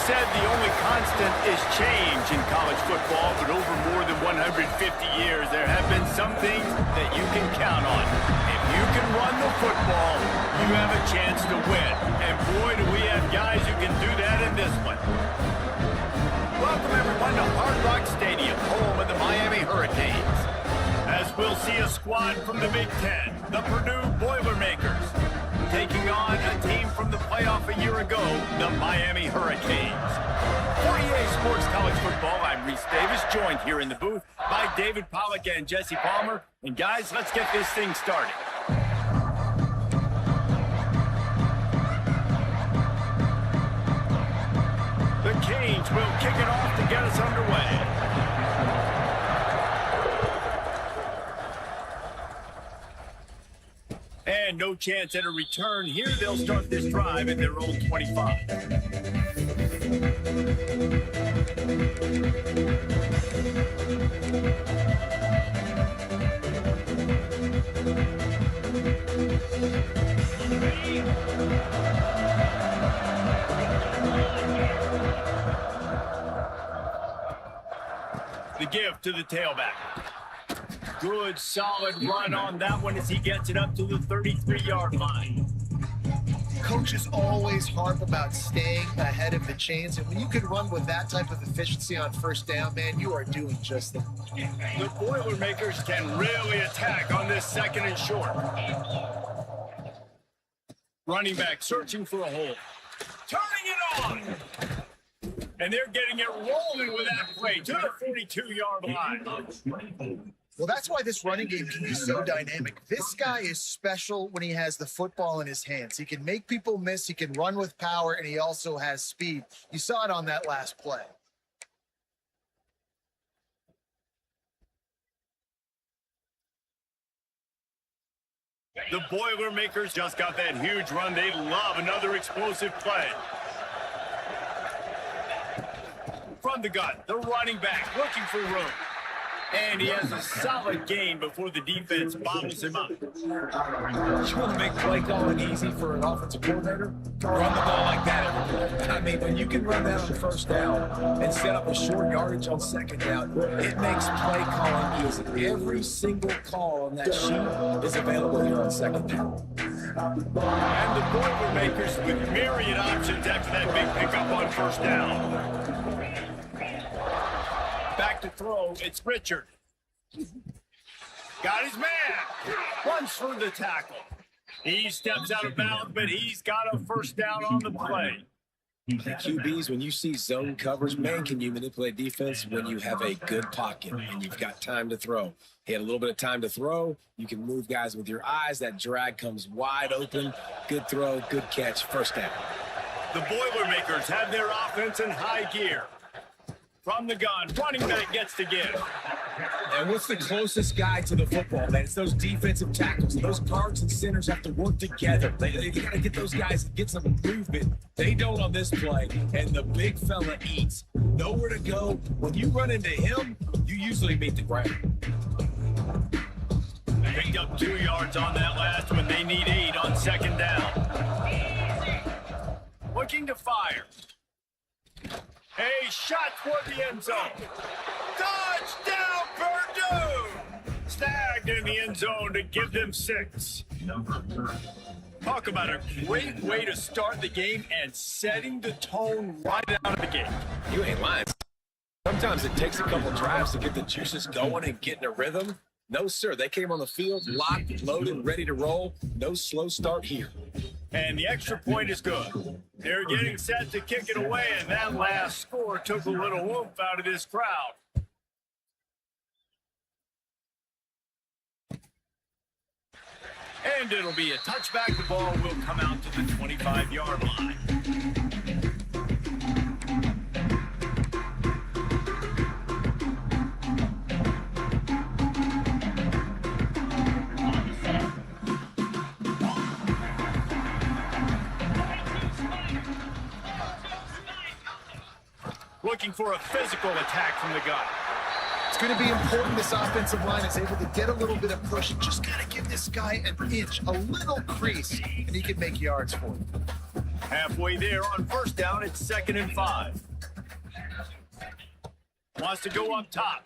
Said the only constant is change in college football, but over more than 150 years, there have been some things that you can count on. If you can run the football, you have a chance to win. And boy, do we have guys who can do that in this one. Welcome, everyone, to Hard Rock Stadium, home of the Miami Hurricanes. As we'll see a squad from the Big Ten, the Purdue Boilermakers, taking on a team from the playoff a year ago, the Miami Hurricanes. For EA Sports College Football, I'm Reese Davis, joined here in the booth by David Pollack and Jesse Palmer. And guys, let's get this thing started. The Canes will kick it off to get us underway. And no chance at a return. Here they'll start this drive at their own 25. The give to the tailback. Good, solid run on that one as he gets it up to the 33-yard line. Coaches always harp about staying ahead of the chains, and when you can run with that type of efficiency on first down, man, you are doing just that. The Boilermakers can really attack on this second and short. Running back searching for a hole. Turning it on! And they're getting it rolling with that play to the 42-yard line. Well, that's why this running game can be so dynamic. This guy is special when he has the football in his hands. He can make people miss, he can run with power, and he also has speed. You saw it on that last play. The Boilermakers just got that huge run. They love another explosive play. From the gun, the running back looking for room. And he has a solid gain before the defense bottles him up. You want to make play calling easy for an offensive coordinator? Run the ball like that every play. I mean, when you can run that on first down and set up a short yardage on second down, it makes play calling easy. Every single call on that sheet is available here on second down. And the Boilermakers with myriad options after that big pickup on first down. Back to throw, it's Richard. Got his man. Runs for the tackle. He steps out of bounds, but he's got a first down on the play. The QBs, when you see zone coverage, man, can you manipulate defense when you have a good pocket and you've got time to throw. He had a little bit of time to throw. You can move guys with your eyes. That drag comes wide open. Good throw, good catch, first down. The Boilermakers have their offense in high gear. From the gun, running back gets to give. And what's the closest guy to the football, man? It's those defensive tackles. Those guards and centers have to work together. They got to get those guys and get some movement. They don't on this play, and the big fella eats. Nowhere to go. When you run into him, you usually meet the ground. Picked up 2 yards on that last one. They need 8 on second down. Looking to fire. A shot toward the end zone. Touchdown, Purdue! Snagged in the end zone to give them 6. Talk about a great way to start the game and setting the tone right out of the gate. You ain't lying. Sometimes it takes a couple drives to get the juices going and get in a rhythm. No, sir. They came on the field, locked, loaded, ready to roll. No slow start here. And the extra point is good. They're getting set to kick it away, and that last score took a little oomph out of this crowd. And it'll be a touchback. The ball will come out to the 25-yard line. Looking for a physical attack from the gun. It's going to be important this offensive line is able to get a little bit of push and just got to give this guy an inch, a little crease, and he can make yards for him. Halfway there on first down, it's 2nd and 5. Wants to go up top.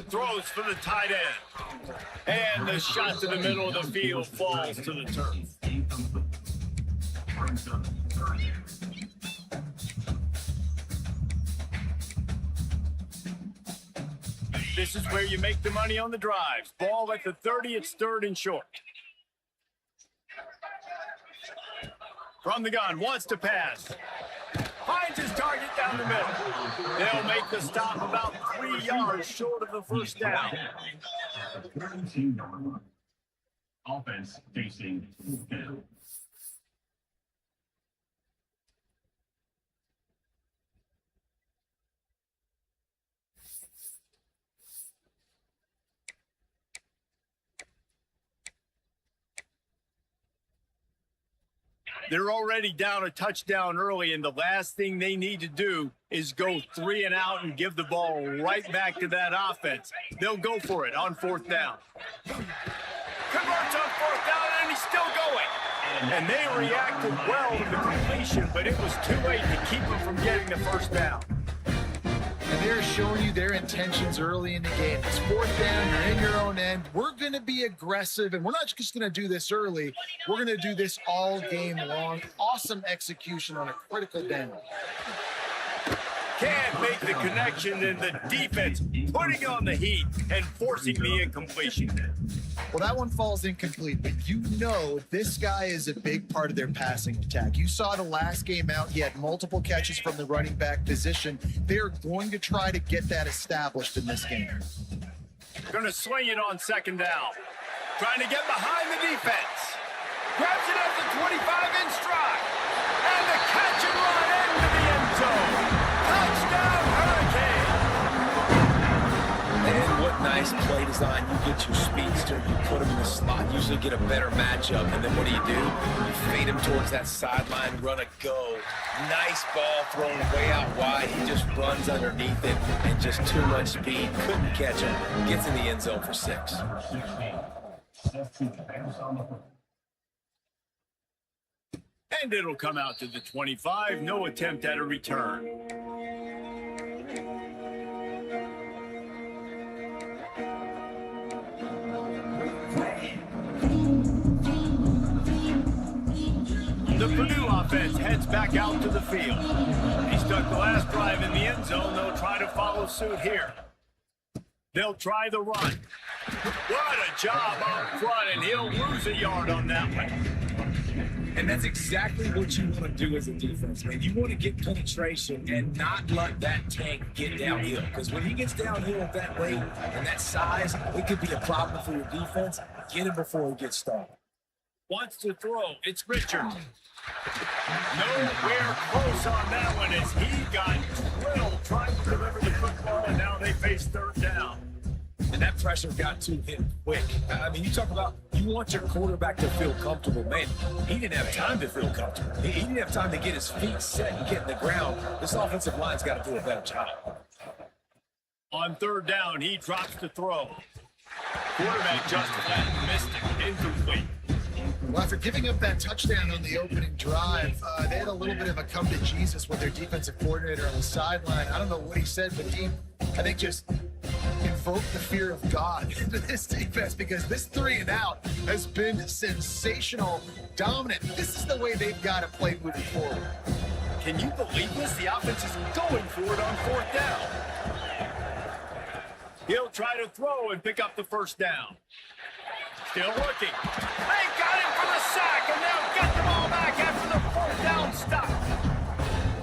Throws for the tight end. And the shot to the middle of the field falls to the turf. This is where you make the money on the drives. Ball at the 30, it's 3rd and short. From the gun, wants to pass. Finds his target down the middle. They'll make the stop about 3 yards short of the first down. Offense facing down. They're already down a touchdown early, and the last thing they need to do is go 3 and out and give the ball right back to that offense. They'll go for it on 4th down. Converts on 4th down, and he's still going. And they reacted well to the completion, but it was too late to keep them from getting the first down. And they're showing you their intentions early in the game. It's 4th down, you're in your own end. We're going to be aggressive, and we're not just going to do this early. We're going to do this all game long. Awesome execution on a critical down. Can't make the connection, and the defense putting on the heat and forcing the incompletion. Well, that one falls incomplete, but you know this guy is a big part of their passing attack. You saw the last game out, he had multiple catches from the running back position. They're going to try to get that established in this game. Going to swing it on 2nd down. Trying to get behind the defense. Grabs it at the 25 in stride. And the catch and run into the end zone. Touchdown, Hurricane! And what nice play design. You get your speedster, you put him in the slot, usually get a better matchup, and then what do? You fade him towards that sideline, run a go. Nice ball thrown way out wide. He just runs underneath it, and just too much speed. Couldn't catch him. Gets in the end zone for 6. And it'll come out to the 25. No attempt at a return. The Purdue offense heads back out to the field. He stuck the last drive in the end zone. They'll try to follow suit here. They'll try the run. What a job up front, and he'll lose a yard on that one. And that's exactly what you want to do as a defense, man. You want to get penetration and not let that tank get downhill. Because when he gets downhill at that weight and that size, it could be a problem for your defense. Get him before he gets started. Wants to throw. It's Richard. Nowhere close on that one as he got drilled trying to deliver the football, and now they face 3rd down. And that pressure got to him quick. I mean, you talk about you want your quarterback to feel comfortable. Man, he didn't have time to feel comfortable. He didn't have time to get his feet set and get in the ground. This offensive line's got to do a better job. On 3rd down, he drops to throw. Quarterback just missed it. Incomplete. Well, after giving up that touchdown on the opening drive, they had a little bit of a come to Jesus with their defensive coordinator on the sideline. I don't know what he said, but he, I think, just invoke the fear of God into this defense because this 3-and-out has been sensational, dominant. This is the way they've got to play moving forward. Can you believe this? The offense is going for it on 4th down. He'll try to throw and pick up the 1st down. Still looking. They got him for the sack, and they'll get the ball back after the 4th down stop.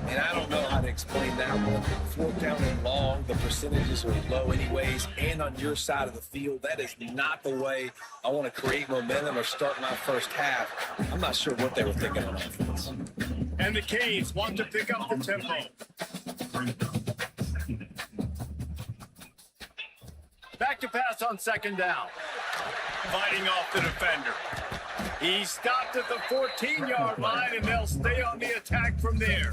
And I don't know how to explain that one. 4th down and long, the percentages are low anyways, and on your side of the field, that is not the way I want to create momentum or start my first half. I'm not sure what they were thinking on offense. And the Canes want to pick up the tempo. Back to pass on 2nd down. Fighting off the defender. He stopped at the 14-yard line, and they'll stay on the attack from there.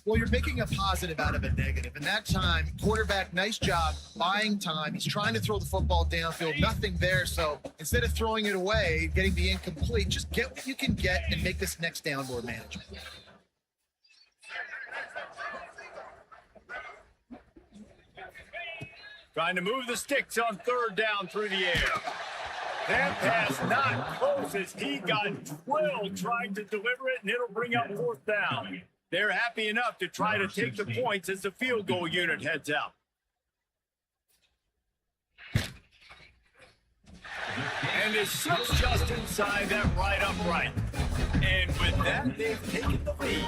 Well, you're making a positive out of a negative. And that time, quarterback, nice job, buying time. He's trying to throw the football downfield, nothing there. So instead of throwing it away, getting the incomplete, just get what you can get and make this next down more manageable. Trying to move the sticks on 3rd down through the air. That pass not close as he got drilled trying to deliver it, and it'll bring up 4th down. They're happy enough to try to take the points as the field goal unit heads out. And it slips just inside that right upright. And with that, they've taken the lead.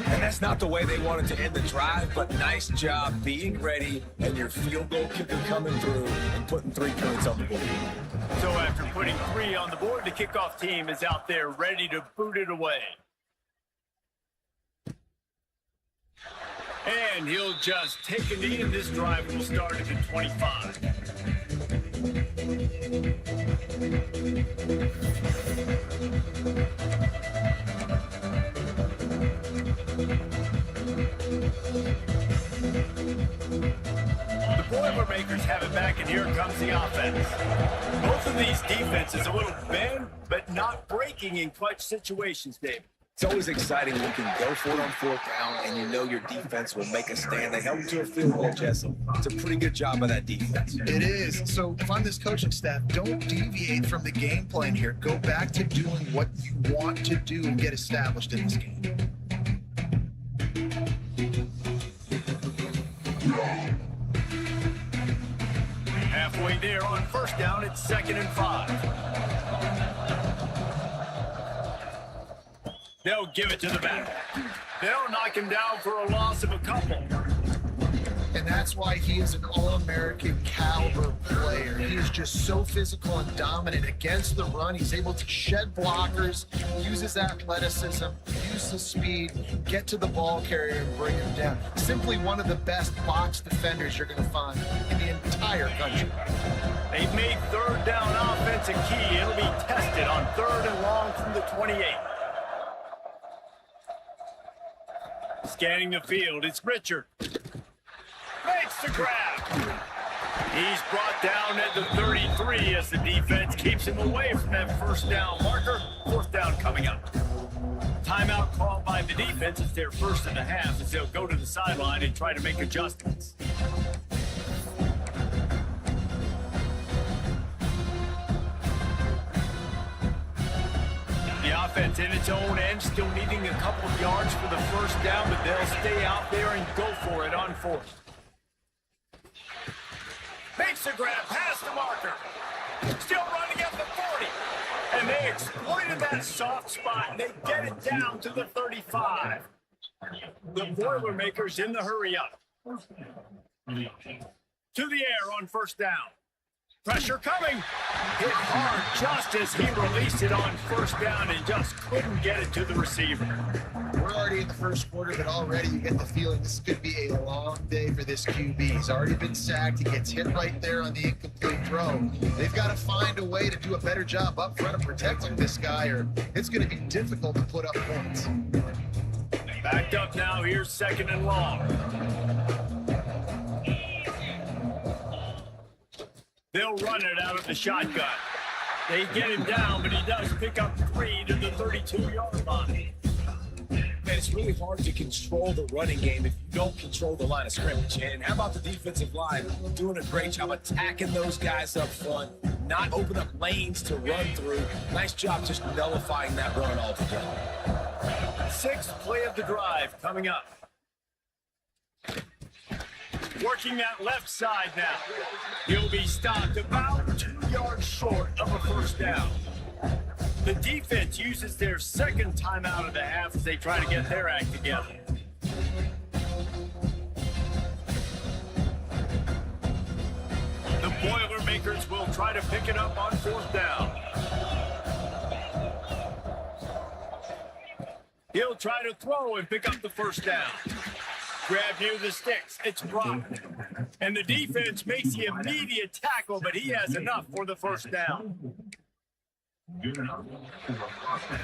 And that's not the way they wanted to end the drive, but nice job being ready and your field goal kicker coming through and putting 3 points on the board. So after putting 3 on the board, the kickoff team is out there ready to boot it away. And he'll just take a knee, and this drive will start at the 25. The Boilermakers have it back, and here comes the offense. Both of these defenses a little bend, but not breaking in clutch situations, David. It's always exciting when you can go for it on 4th down and you know your defense will make a stand. They held to a field goal, Jessup. It's a pretty good job by that defense. It is. So if I'm this coaching staff, don't deviate from the game plan here. Go back to doing what you want to do and get established in this game. Halfway there on 1st down, it's 2nd and 5. They'll give it to the back. They'll knock him down for a loss of a couple. And that's why he is an All-American caliber player. He is just so physical and dominant against the run. He's able to shed blockers, use his athleticism, use his speed, get to the ball carrier and bring him down. Simply one of the best box defenders you're going to find in the entire country. They've made 3rd down offense a key. It'll be tested on 3rd and long from the 28. Scanning the field, it's Richard. Makes the grab. He's brought down at the 33 as the defense keeps him away from that 1st down marker. 4th down coming up. Timeout called by the defense. It's their 1st and a half as they'll go to the sideline and try to make adjustments. The offense in its own end, still needing a couple of yards for the 1st down, but they'll stay out there and go for it on 4th. Makes the grab, past the marker. Still running at the 40. And they exploited that soft spot, and they get it down to the 35. The Boilermakers in the hurry up. To the air on 1st down. Pressure coming. Hit hard just as he released it on 1st down and just couldn't get it to the receiver. We're already in the 1st quarter, but already you get the feeling this could be a long day for this QB. He's already been sacked. He gets hit right there on the incomplete throw. They've got to find a way to do a better job up front of protecting this guy, or it's going to be difficult to put up points. Backed up now. Here's 2nd and long. They'll run it out of the shotgun. They get him down, but he does pick up 3 to the 32-yard line. And it's really hard to control the running game if you don't control the line of scrimmage. And how about the defensive line doing a great job attacking those guys up front, not open up lanes to run through. Nice job just nullifying that run altogether. Sixth play of the drive coming up. Working that left side now. He'll be stopped about 2 yards short of a first down. The defense uses their second timeout of the half as they try to get their act together. The Boilermakers will try to pick it up on fourth down. He'll try to throw and pick up the first down. Grab near the sticks. It's blocked. And the defense makes the immediate tackle, but he has enough for the first down. Good enough for a first down.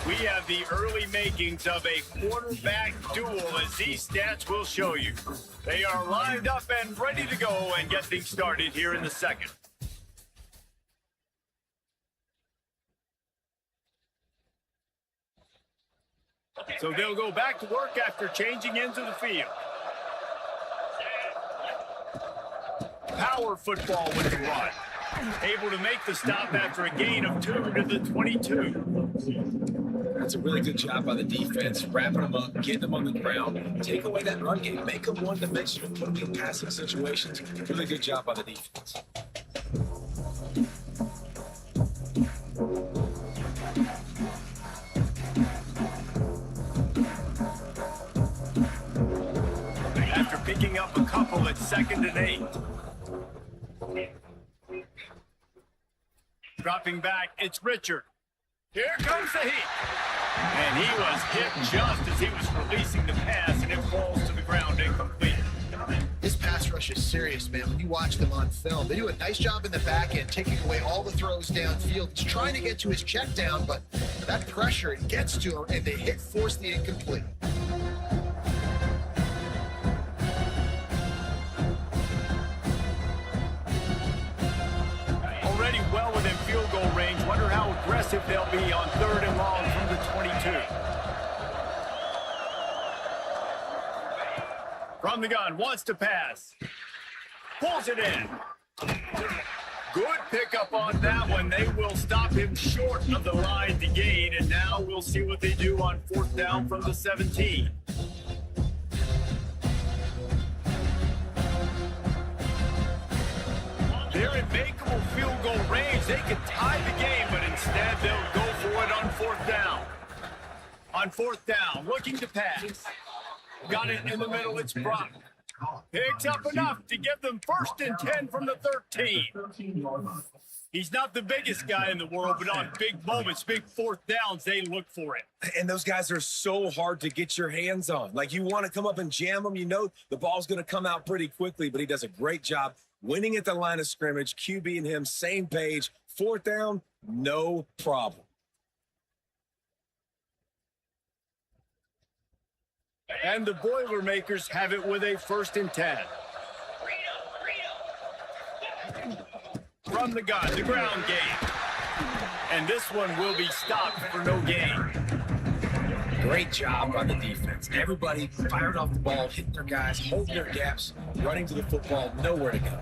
We have the early makings of a quarterback duel, as these stats will show you. They are lined up and ready to go and get things started here in the second. So they'll go back to work after changing ends of the field. Power football with the run. Able to make the stop after a gain of 2 to the 22. That's a really good job by the defense, wrapping them up, getting them on the ground, take away that run game, make them one-dimensional, put them in passing situations. Really good job by the defense. After picking up a couple at 2nd and 8. Dropping back, it's Richard. Here comes the heat. And he was hit just as he was releasing the pass, and it falls to the ground incomplete. This pass rush is serious, man. When you watch them on film, they do a nice job in the back end, taking away all the throws downfield. He's trying to get to his check down, but that pressure, it gets to him, and the hit forced the incomplete. Already well within field goal range. Wonder how aggressive they'll be on 3rd and long from the 22. From the gun, wants to pass. Pulls it in. Good pickup on that one. They will stop him short of the line to gain, and now we'll see what they do on 4th down from the 17. They're in makeable field goal range. They could tie the game, but instead they'll go for it on 4th down. On 4th down, looking to pass. Got it in the middle, it's Brock. Picks up enough to give them 1st and 10 from the 13. He's not the biggest guy in the world, but on big moments, big 4th downs, they look for it. And those guys are so hard to get your hands on. Like, you want to come up and jam them. You know the ball's going to come out pretty quickly, but he does a great job winning at the line of scrimmage. QB and him, same page. 4th down, no problem. And the Boilermakers have it with a 1st and 10. From the gun, the ground game. And this one will be stopped for no gain. Great job by the defense. Everybody fired off the ball, hitting their guys, holding their gaps, running to the football, nowhere to go.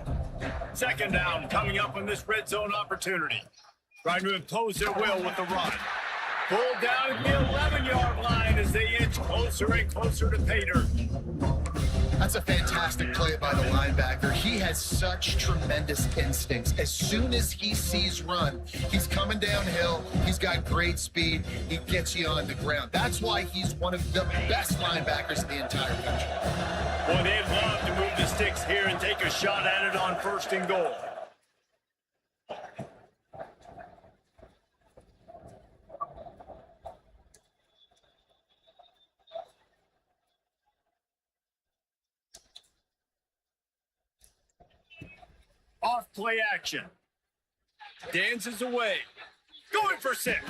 2nd down coming up on this red zone opportunity. Trying to impose their will with the run. Pulled down at the 11-yard line as they inch closer and closer to Pater. That's a fantastic play by the linebacker. He has such tremendous instincts. As soon as he sees run, he's coming downhill. He's got great speed. He gets you on the ground. That's why he's one of the best linebackers in the entire country. Boy, they'd love to move the sticks here and take a shot at it on 1st and goal. Off play action. Dances away. Going for 6.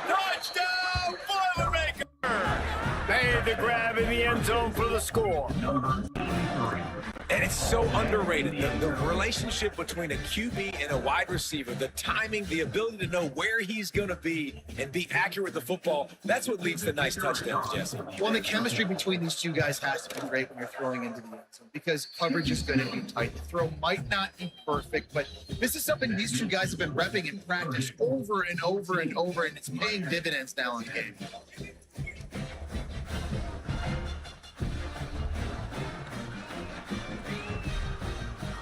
Touchdown, Boilermaker! Made the grab in the end zone for the score. Number 23. And it's so underrated. The relationship between a QB and a wide receiver, the timing, the ability to know where he's going to be and be accurate with the football, that's what leads to nice touchdowns, Jesse. Well, the chemistry between these two guys has to be great when you're throwing into the end zone because coverage is going to be tight. The throw might not be perfect, but this is something these two guys have been repping in practice over and over and over, and it's paying dividends now in the game.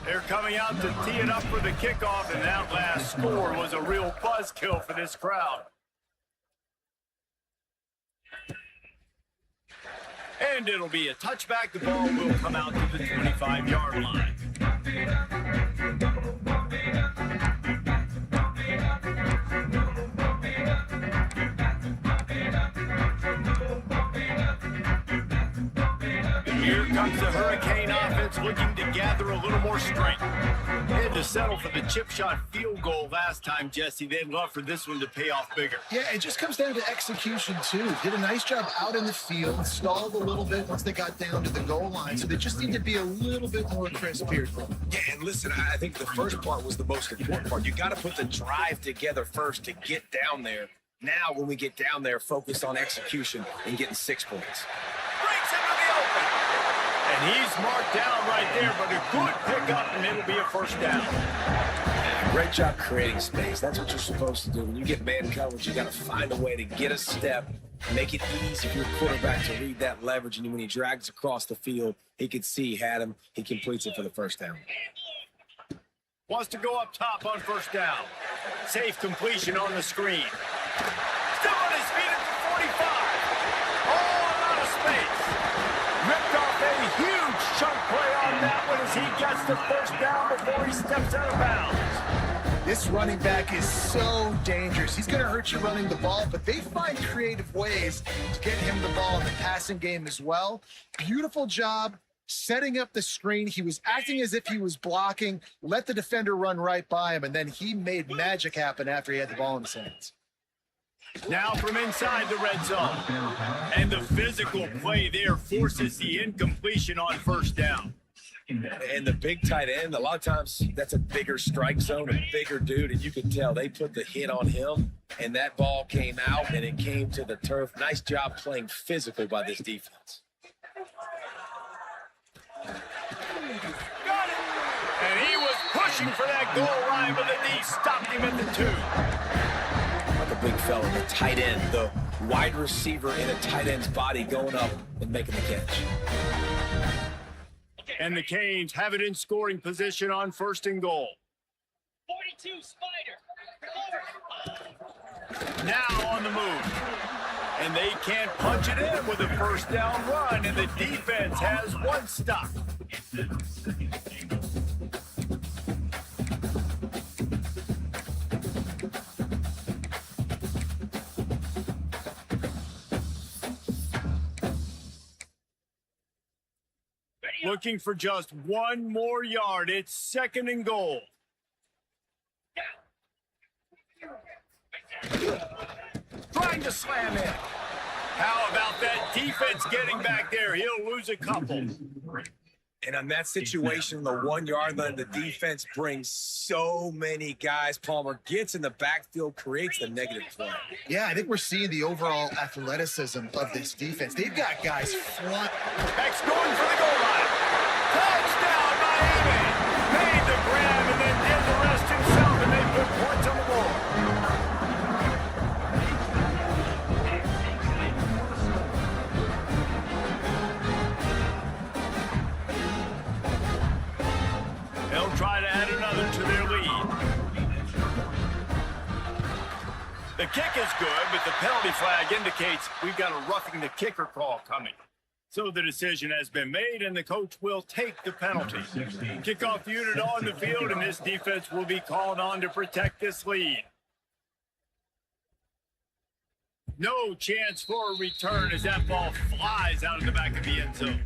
They're coming out to tee it up for the kickoff, and that last score was a real buzzkill for this crowd. And it'll be a touchback. The ball will come out to the 25-yard line. Here comes the Hurricane offense looking to gather a little more strength. They had to settle for the chip shot field goal last time, Jesse. They'd love for this one to pay off bigger. Yeah, it just comes down to execution, too. Did a nice job out in the field, stalled a little bit once they got down to the goal line, so they just need to be a little bit more crisp here. Yeah, and listen, I think the first part was the most important part. You got to put the drive together first to get down there. Now, when we get down there, focus on execution and getting 6 points. Breaks into the open. And he's marked down right there, but a good pickup, and it'll be a first down. Great job creating space. That's what you're supposed to do. When you get man coverage, you got to find a way to get a step, make it easy for your quarterback to read that leverage, and when he drags across the field, he could see he had him. He completes it for the first down. Wants to go up top on first down. Safe completion on the screen. Still on his feet at the 45. All out of space. Ripped off a huge chunk play on that one as he gets the first down before he steps out of bounds. This running back is so dangerous. He's going to hurt you running the ball, but they find creative ways to get him the ball in the passing game as well. Beautiful job setting up the screen. He was acting as if he was blocking, let the defender run right by him, and then he made magic happen after he had the ball in his hands. Now from inside the red zone. And the physical play there forces the incompletion on first down. And the big tight end, a lot of times that's a bigger strike zone, a bigger dude, and you can tell they put the hit on him, and that ball came out, and it came to the turf. Nice job playing physical by this defense. Got it! And he was pushing for that goal line, but the D stopped him at the 2. Like a big fella, the tight end, the wide receiver in a tight end's body going up and making the catch. And the Canes have it in scoring position on first and goal. 42 Spider. Now on the move. And they can't punch it in with a first down run, and the defense has one stop. Looking for just one more yard. It's second and goal. Trying to slam in. How about that defense getting back there? He'll lose a couple. And on that situation, the 1 yard line, the defense brings so many guys. Palmer gets in the backfield, creates the negative play. Yeah, I think we're seeing the overall athleticism of this defense. They've got guys flying. Beck's going for the goal line. Touchdown, Miami. Made the grab and then did the rest himself, and they put points on the board. They'll try to add another to their lead. The kick is good, but the penalty flag indicates we've got a roughing the kicker call coming. So the decision has been made, and the coach will take the penalty. Kickoff unit on the field, and this defense will be called on to protect this lead. No chance for a return as that ball flies out of the back of the end zone.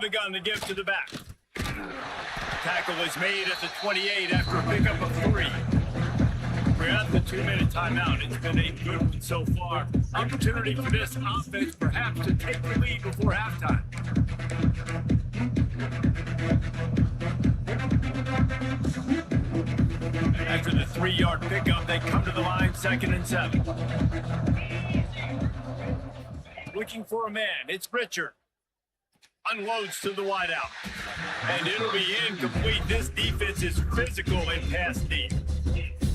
the gun to give to the back. Tackle is made at the 28 after a pickup of 3. We're at the 2-minute timeout. It's been a good one so far. Opportunity for this offense perhaps to take the lead before halftime. After the 3-yard pickup, they come to the line, 2nd and 7. Looking for a man. It's Richard. Unloads to the wideout. And it'll be incomplete. This defense is physical and pass deep.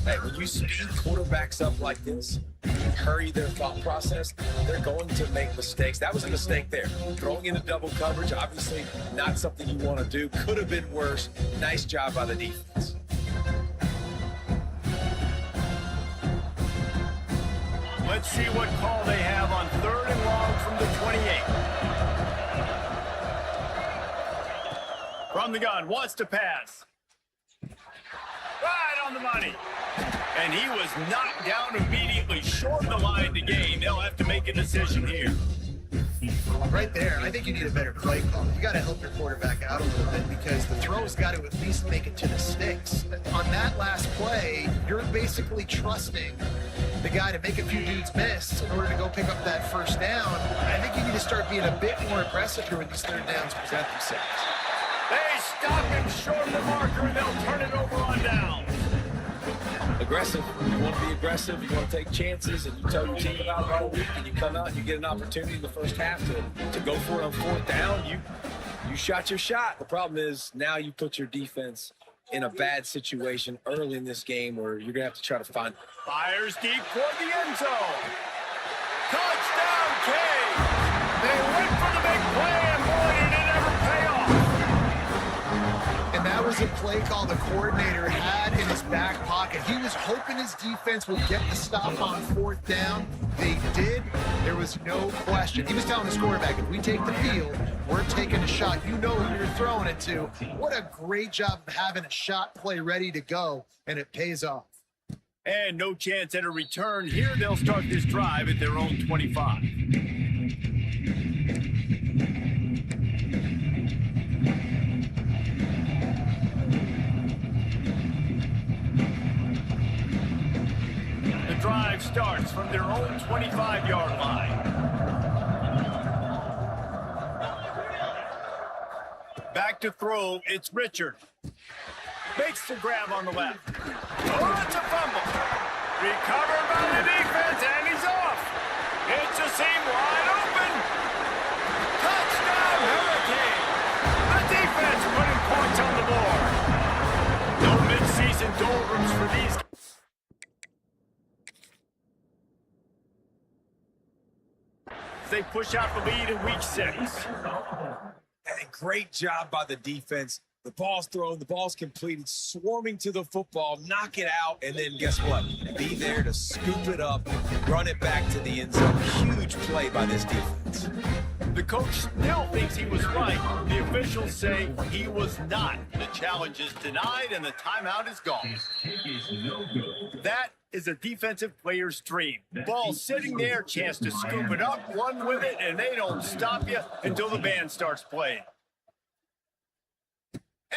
Hey, when you speed quarterbacks up like this, you hurry their thought process, they're going to make mistakes. That was a mistake there. Throwing into double coverage, obviously not something you want to do. Could have been worse. Nice job by the defense. Let's see what call they have on 3rd and long from the 28. From the gun, wants to pass. Right on the money. And he was knocked down immediately, short of the line to gain. They'll have to make a decision here. Right there, I think you need a better play call. You got to help your quarterback out a little bit because the throw's got to at least make it to the sticks. On that last play, you're basically trusting the guy to make a few dudes miss in order to go pick up that first down. I think you need to start being a bit more aggressive here when these 3rd downs present themselves. They stop him short of the marker, and they'll turn it over on down. Aggressive. You want to be aggressive. You want to take chances, and you tell your team about it all week, and you come out and you get an opportunity in the first half to go for it on 4th down. You shot your shot. The problem is now you put your defense in a bad situation early in this game where you're going to have to try to find. Fires deep toward the end zone. Touchdown, Canes! They went for the big play, and boy, did it ever pay off. And that was a play call the coordinator had in his back pocket. He was hoping his defense would get the stop on 4th down. They did. There was no question. He was telling his quarterback, if we take the field, we're taking a shot. You know who you're throwing it to. What a great job of having a shot play ready to go, and it pays off. And no chance at a return. Here they'll start this drive at their own 25. The drive starts from their own 25-yard line. Back to throw, it's Richard. Makes the grab on the left. Oh, it's a fumble. Recovered by the defense, and he's off. It's a seam wide open. Touchdown, Hurricane. The defense putting points on the board. No midseason doldrums for these. They push out the lead in week 6. Hey, great job by the defense. The ball's thrown, the ball's completed, swarming to the football, knock it out, and then guess what? Be there to scoop it up, run it back to the end zone. Huge play by this defense. The coach still thinks he was right. The officials say he was not. The challenge is denied, and the timeout is gone. That is a defensive player's dream. Ball sitting there, chance to scoop it up, run with it, and they don't stop you until the band starts playing.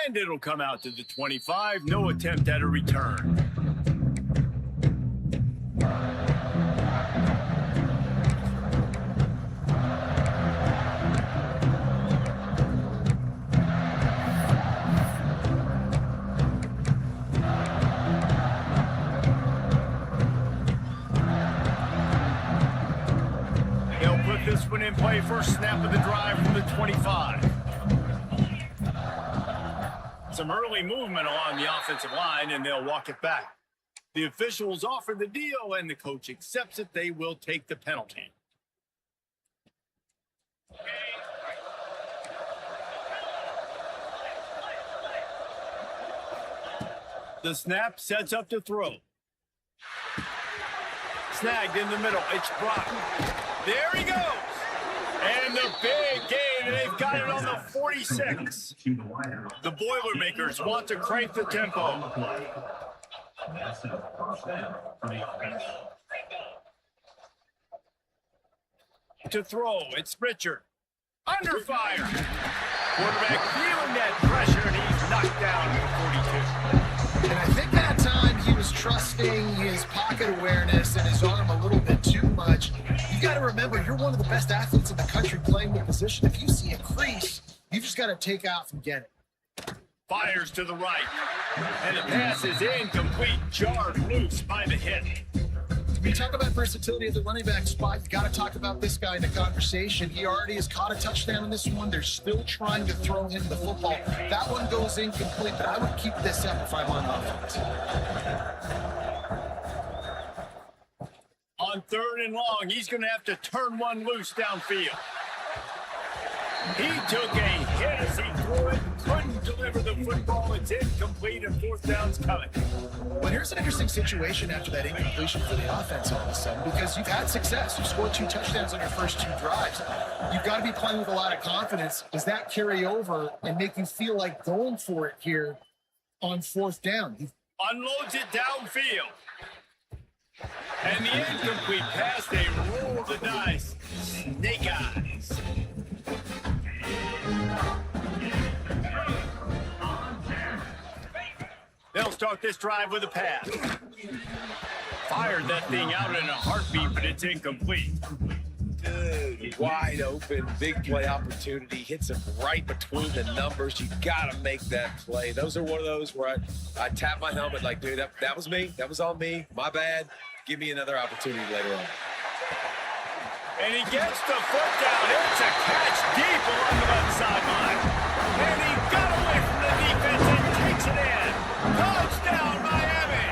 And it'll come out to the 25. No attempt at a return. They'll put this one in play. First snap of the drive from the 25. Some early movement along the offensive line, and they'll walk it back. The officials offer the deal, and the coach accepts it. They will take the penalty. The snap sets up to throw. Snagged in the middle. It's Brock. There he goes. And the big gain, they've got it on the 46. The Boilermakers want to crank the tempo. To throw, it's Richard. Under fire. Quarterback feeling that pressure, and he's knocked down to 42. And I think that time he was trusting his pocket awareness and his arm a little bit too much. You got to remember, you're one of the best athletes in the country playing the position. If you see a crease, you just got to take off and get it. Fires to the right. And the pass is incomplete, jarred loose by the hit. When you talk about versatility at the running back spot, you got to talk about this guy in the conversation. He already has caught a touchdown in this one. They're still trying to throw him the football. That one goes incomplete, but I would keep this up if I'm on offense. On 3rd and long, he's going to have to turn one loose downfield. He took a hit as he threw it, couldn't deliver the football. It's incomplete, and 4th down's coming. Well, here's an interesting situation after that incompletion for the offense all of a sudden, because you've had success. You've scored 2 touchdowns on your first 2 drives. You've got to be playing with a lot of confidence. Does that carry over and make you feel like going for it here on 4th down? Unloads it downfield. And the incomplete pass, they roll the dice. Snake eyes. They'll start this drive with a pass. Fired that thing out in a heartbeat, but it's incomplete. Dude, wide open, big play opportunity. Hits him right between the numbers. You got to make that play. Those are one of those where I tap my helmet like, dude, that was me. That was on me. My bad. Give me another opportunity later on. And he gets the foot down. It's a catch deep along the left sideline. And he got away from the defense and takes it in. Touchdown, Miami.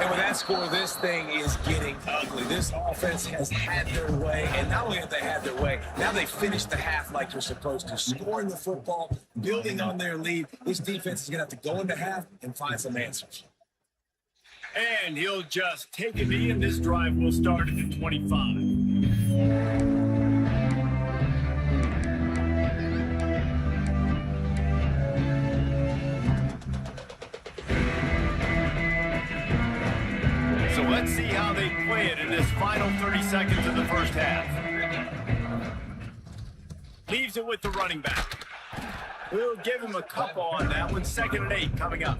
And with that score, this thing is getting ugly. This offense has had their way, and not only have they had their way, now they finished the half like they're supposed to, scoring the football, building on their lead. This defense is going to have to go into half and find some answers. And he'll just take a knee, and this drive will start at the 25. So let's see how they play it in this final 30 seconds of the first half. Leaves it with the running back. We'll give him a couple on that one. 2nd and 8 coming up.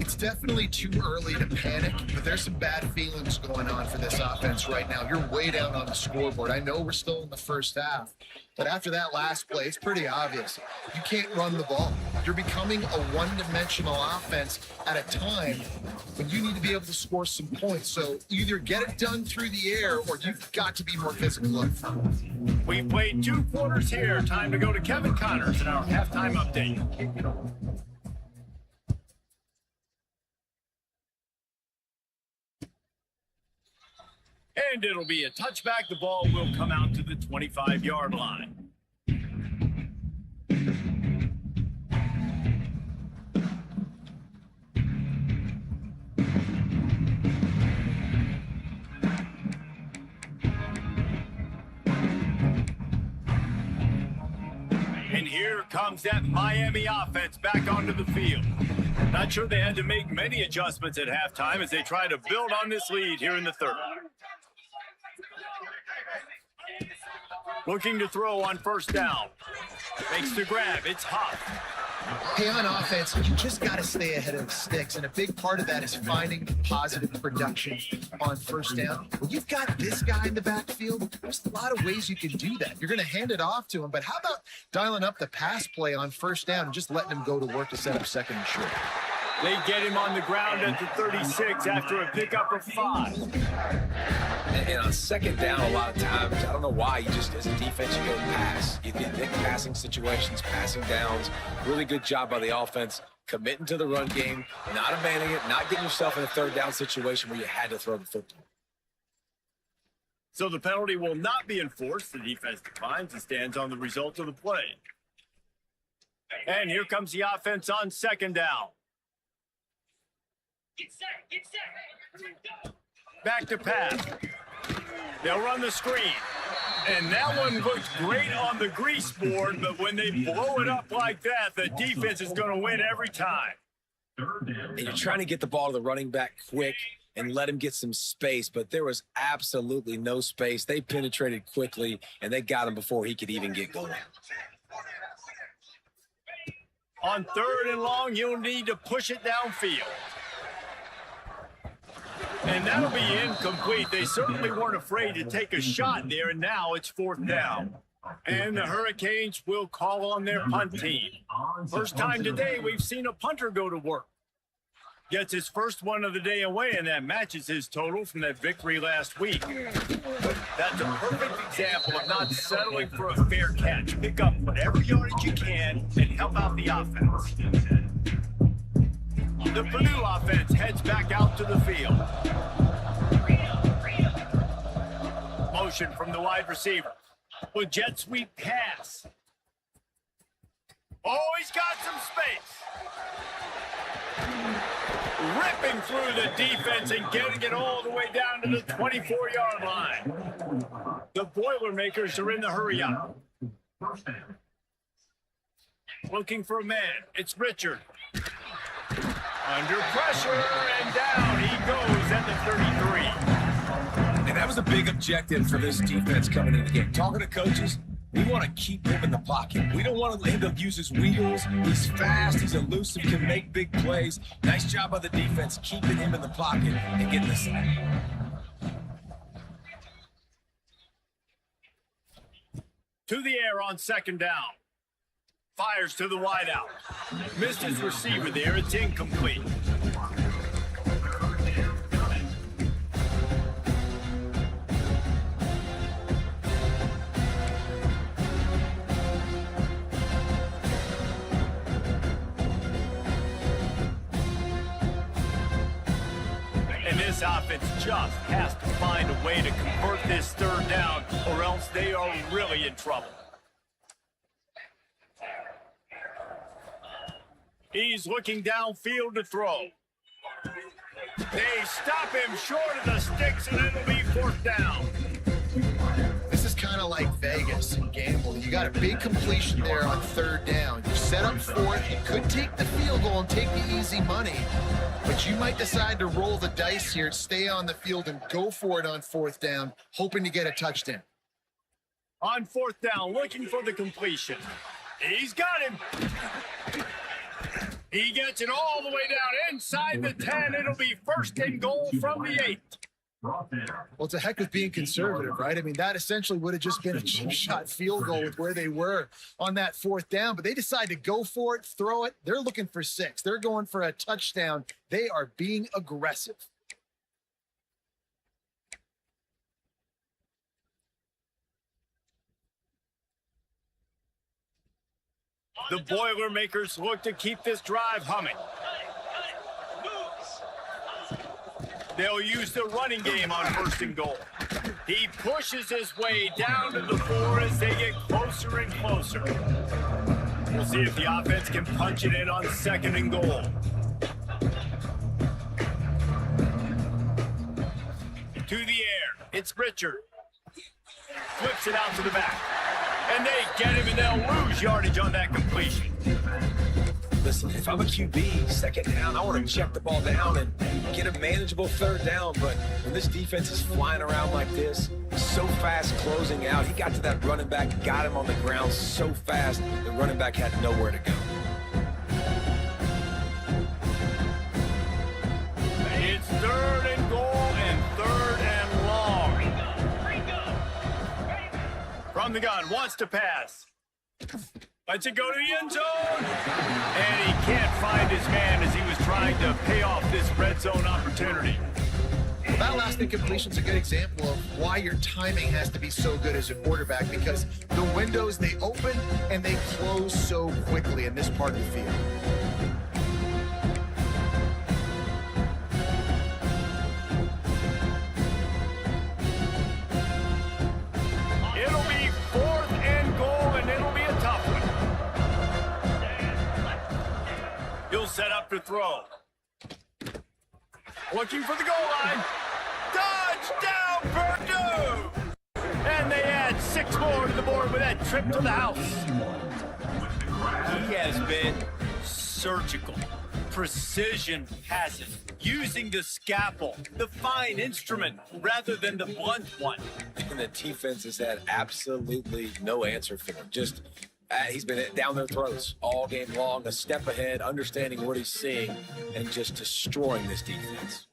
It's definitely too early to panic, but there's some bad feelings going on for this offense right now. You're way down on the scoreboard. I know we're still in the first half, but after that last play, it's pretty obvious. You can't run the ball. You're becoming a one-dimensional offense at a time when you need to be able to score some points. So either get it done through the air or you've got to be more physical up front. We played 2 quarters here. Time to go to Kevin Connors in our halftime update. And it'll be a touchback. The ball will come out to the 25-yard line. And here comes that Miami offense back onto the field. Not sure they had to make many adjustments at halftime as they try to build on this lead here in the 3rd. Looking to throw on 1st down. Makes the grab. It's Huff. Hey, on offense, you just got to stay ahead of the sticks, and a big part of that is finding positive production on 1st down. When you've got this guy in the backfield, there's a lot of ways you can do that. You're going to hand it off to him, but how about dialing up the pass play on 1st down and just letting him go to work to set up 2nd and short? They get him on the ground at the 36 after a pickup of 5. And on 2nd down, a lot of times, I don't know why, you just, as a defense, you go pass. You get big passing situations, passing downs. Really good job by the offense, committing to the run game, not abandoning it, not getting yourself in a 3rd down situation where you had to throw the football. So the penalty will not be enforced. The defense declines and stands on the result of the play. And here comes the offense on 2nd down. Get set, get set. Back to pass. They'll run the screen. And that one looks great on the grease board, but when they blow it up like that, the defense is going to win every time. And you're trying to get the ball to the running back quick and let him get some space, but there was absolutely no space. They penetrated quickly, and they got him before he could even get going. On 3rd and long, you'll need to push it downfield. And that'll be incomplete. They certainly weren't afraid to take a shot there, and now it's 4th down. And the Hurricanes will call on their punt team. First time today we've seen a punter go to work. Gets his first one of the day away, and that matches his total from that victory last week. That's a perfect example of not settling for a fair catch. Pick up whatever yardage you can and help out the offense. The Purdue offense heads back out to the field. Motion from the wide receiver. With jet sweep pass. Oh, he's got some space. Ripping through the defense and getting it all the way down to the 24-yard line. The Boilermakers are in the hurry up. Looking for a man. It's Richard. Under pressure, and down he goes at the 33. And that was a big objective for this defense coming into the game. Talking to coaches, we want to keep him in the pocket. We don't want him to use his wheels. He's fast, he's elusive, can make big plays. Nice job by the defense keeping him in the pocket and getting the sack. To the air on 2nd down. Fires to the wideout. Missed his receiver there. It's incomplete. And this offense just has to find a way to convert this 3rd down, or else they are really in trouble. He's looking downfield to throw. They stop him short of the sticks, and it'll be 4th down. This is kind of like Vegas and gambling. You got a big completion there on 3rd down. You set up 4th. You could take the field goal and take the easy money, but you might decide to roll the dice here, stay on the field, and go for it on 4th down, hoping to get a touchdown. On 4th down, looking for the completion. He's got him. He gets it all the way down inside the 10. It'll be 1st and goal from the 8. Well, it's a heck of being conservative, right? I mean, that essentially would have just been a chip shot field goal with where they were on that 4th down, but they decide to go for it, throw it. They're looking for 6. They're going for a touchdown. They are being aggressive. The Boilermakers look to keep this drive humming. They'll use the running game on 1st and goal. He pushes his way down to the 4 as they get closer and closer. We'll see if the offense can punch it in on 2nd and goal. To the air, it's Richard. Flips it out to the back. And they get him, and they'll lose yardage on that completion. Listen, if I'm a QB, 2nd down, I want to check the ball down and get a manageable 3rd down. But when this defense is flying around like this, so fast closing out, he got to that running back, got him on the ground so fast, the running back had nowhere to go. It's 3rd and goal and 3rd and long. From the gun, wants to pass. Lets it go to the end zone. And he can't find his man as he was trying to pay off this red zone opportunity. Well, that last incompletion is a good example of why your timing has to be so good as a quarterback, because the windows, they open and they close so quickly in this part of the field. It'll be 4th and goal, and it'll be a tough one. He'll set up to throw. Looking for the goal line. Touchdown, Purdue! And they add 6 more to the board with that trip to the house. He has been surgical, precision passes. using the scalpel, the fine instrument, rather than the blunt one. And the defense has had absolutely no answer for him. Just he's been down their throats all game long, a step ahead, understanding what he's seeing, and just destroying this defense.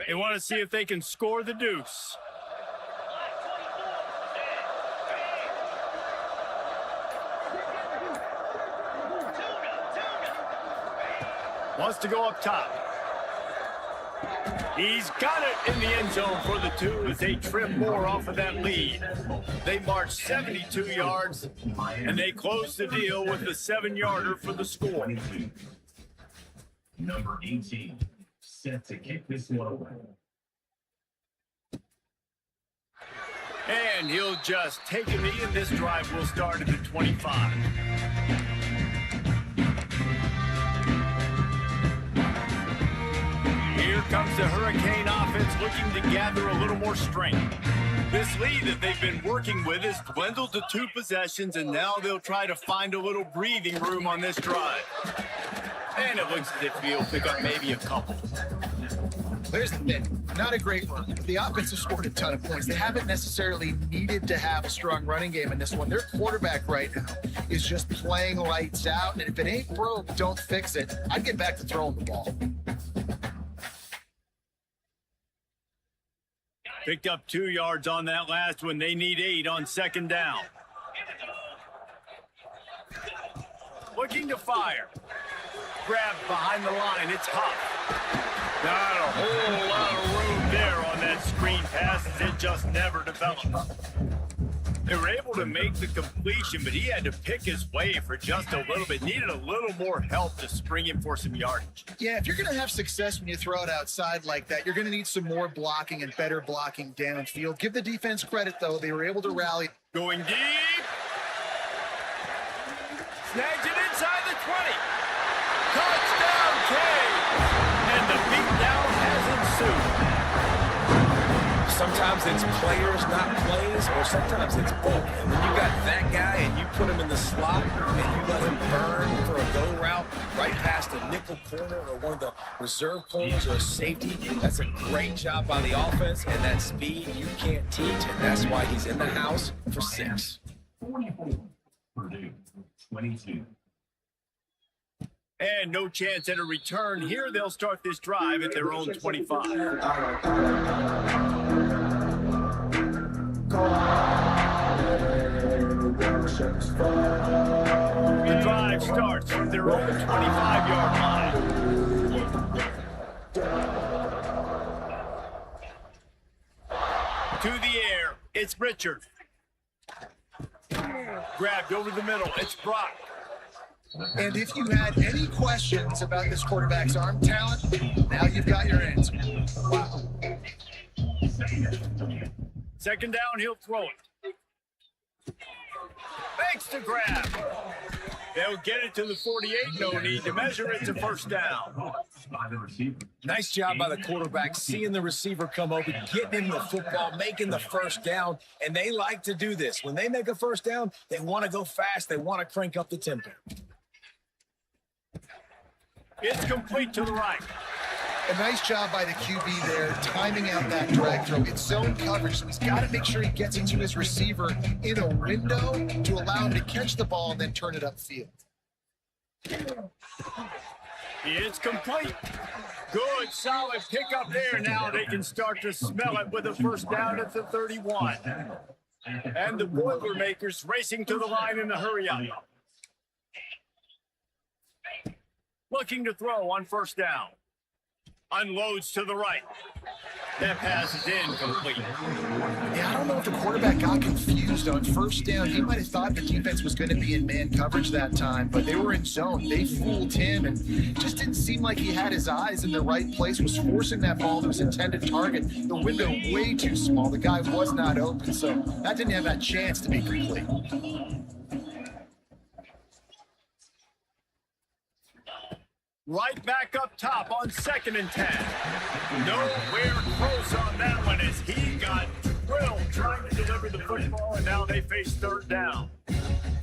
They want to see if they can score the deuce. Wants to go up top. He's got it in the end zone for the 2 as they trim more off of that lead. They march 72 yards, and they close the deal with the 7-yarder for the score. Number 18, set to kick this one away. And he'll just take a knee, and this drive will start at the 25. Here comes the Hurricane offense looking to gather a little more strength. This lead that they've been working with has dwindled to 2 possessions, and now they'll try to find a little breathing room on this drive. And it looks as if he'll pick up maybe a couple. There's the thing. Not a great run. The offense has scored a ton of points. They haven't necessarily needed to have a strong running game in this one. Their quarterback right now is just playing lights out, and if it ain't broke, don't fix it. I'd get back to throwing the ball. Picked up 2 yards on that last one. They need 8 on 2nd down. Looking to fire. Grab behind the line. It's Huff. Not a whole lot of room there on that screen pass as it just never developed. They were able to make the completion, but he had to pick his way for just a little bit. Needed a little more help to spring him for some yardage. Yeah, if you're going to have success when you throw it outside like that, you're going to need some more blocking and better blocking downfield. Give the defense credit, though. They were able to rally. Going deep. Snags it inside the 20. Touchdown, Cade! And the beatdown has ensued. Sometimes it's players, not plays, or sometimes it's both. And when you got that guy and you put him in the slot and you let him burn for a go route right past a nickel corner or one of the reserve corners or a safety, that's a great job by the offense, and that speed you can't teach, and that's why he's in the house for 6. 44, Purdue, 22. And no chance at a return. Here they'll start this drive at their own 25. The drive starts from their own 25-yard line. To the air, it's Richard. Grabbed over the middle, it's Brock. And if you had any questions about this quarterback's arm talent, now you've got your answer. Wow. 2nd down, he'll throw it. Thanks to grab. They'll get it to the 48. No need to measure it to 1st down. Nice job by the quarterback, seeing the receiver come open, getting him the football, making the 1st down. And they like to do this. When they make a 1st down, they want to go fast. They want to crank up the tempo. It's complete to the right. A nice job by the QB there, timing out that drag throw. It's zone coverage, so he's got to make sure he gets it to his receiver in a window to allow him to catch the ball and then turn it upfield. It's complete. Good, solid pickup there. Now they can start to smell it with a 1st down at the 31. And the Boilermakers racing to the line in a hurry up. Looking to throw on 1st down. Unloads to the right. That pass is incomplete. Yeah, I don't know if the quarterback got confused on 1st down. He might have thought the defense was going to be in man coverage that time, but they were in zone. They fooled him and just didn't seem like he had his eyes in the right place, was forcing that ball to his intended target. The window way too small. The guy was not open, so that didn't have that chance to be complete. Right back up top on 2nd and 10. Nowhere close on that one as he got drilled trying to deliver the football, and now they face 3rd down.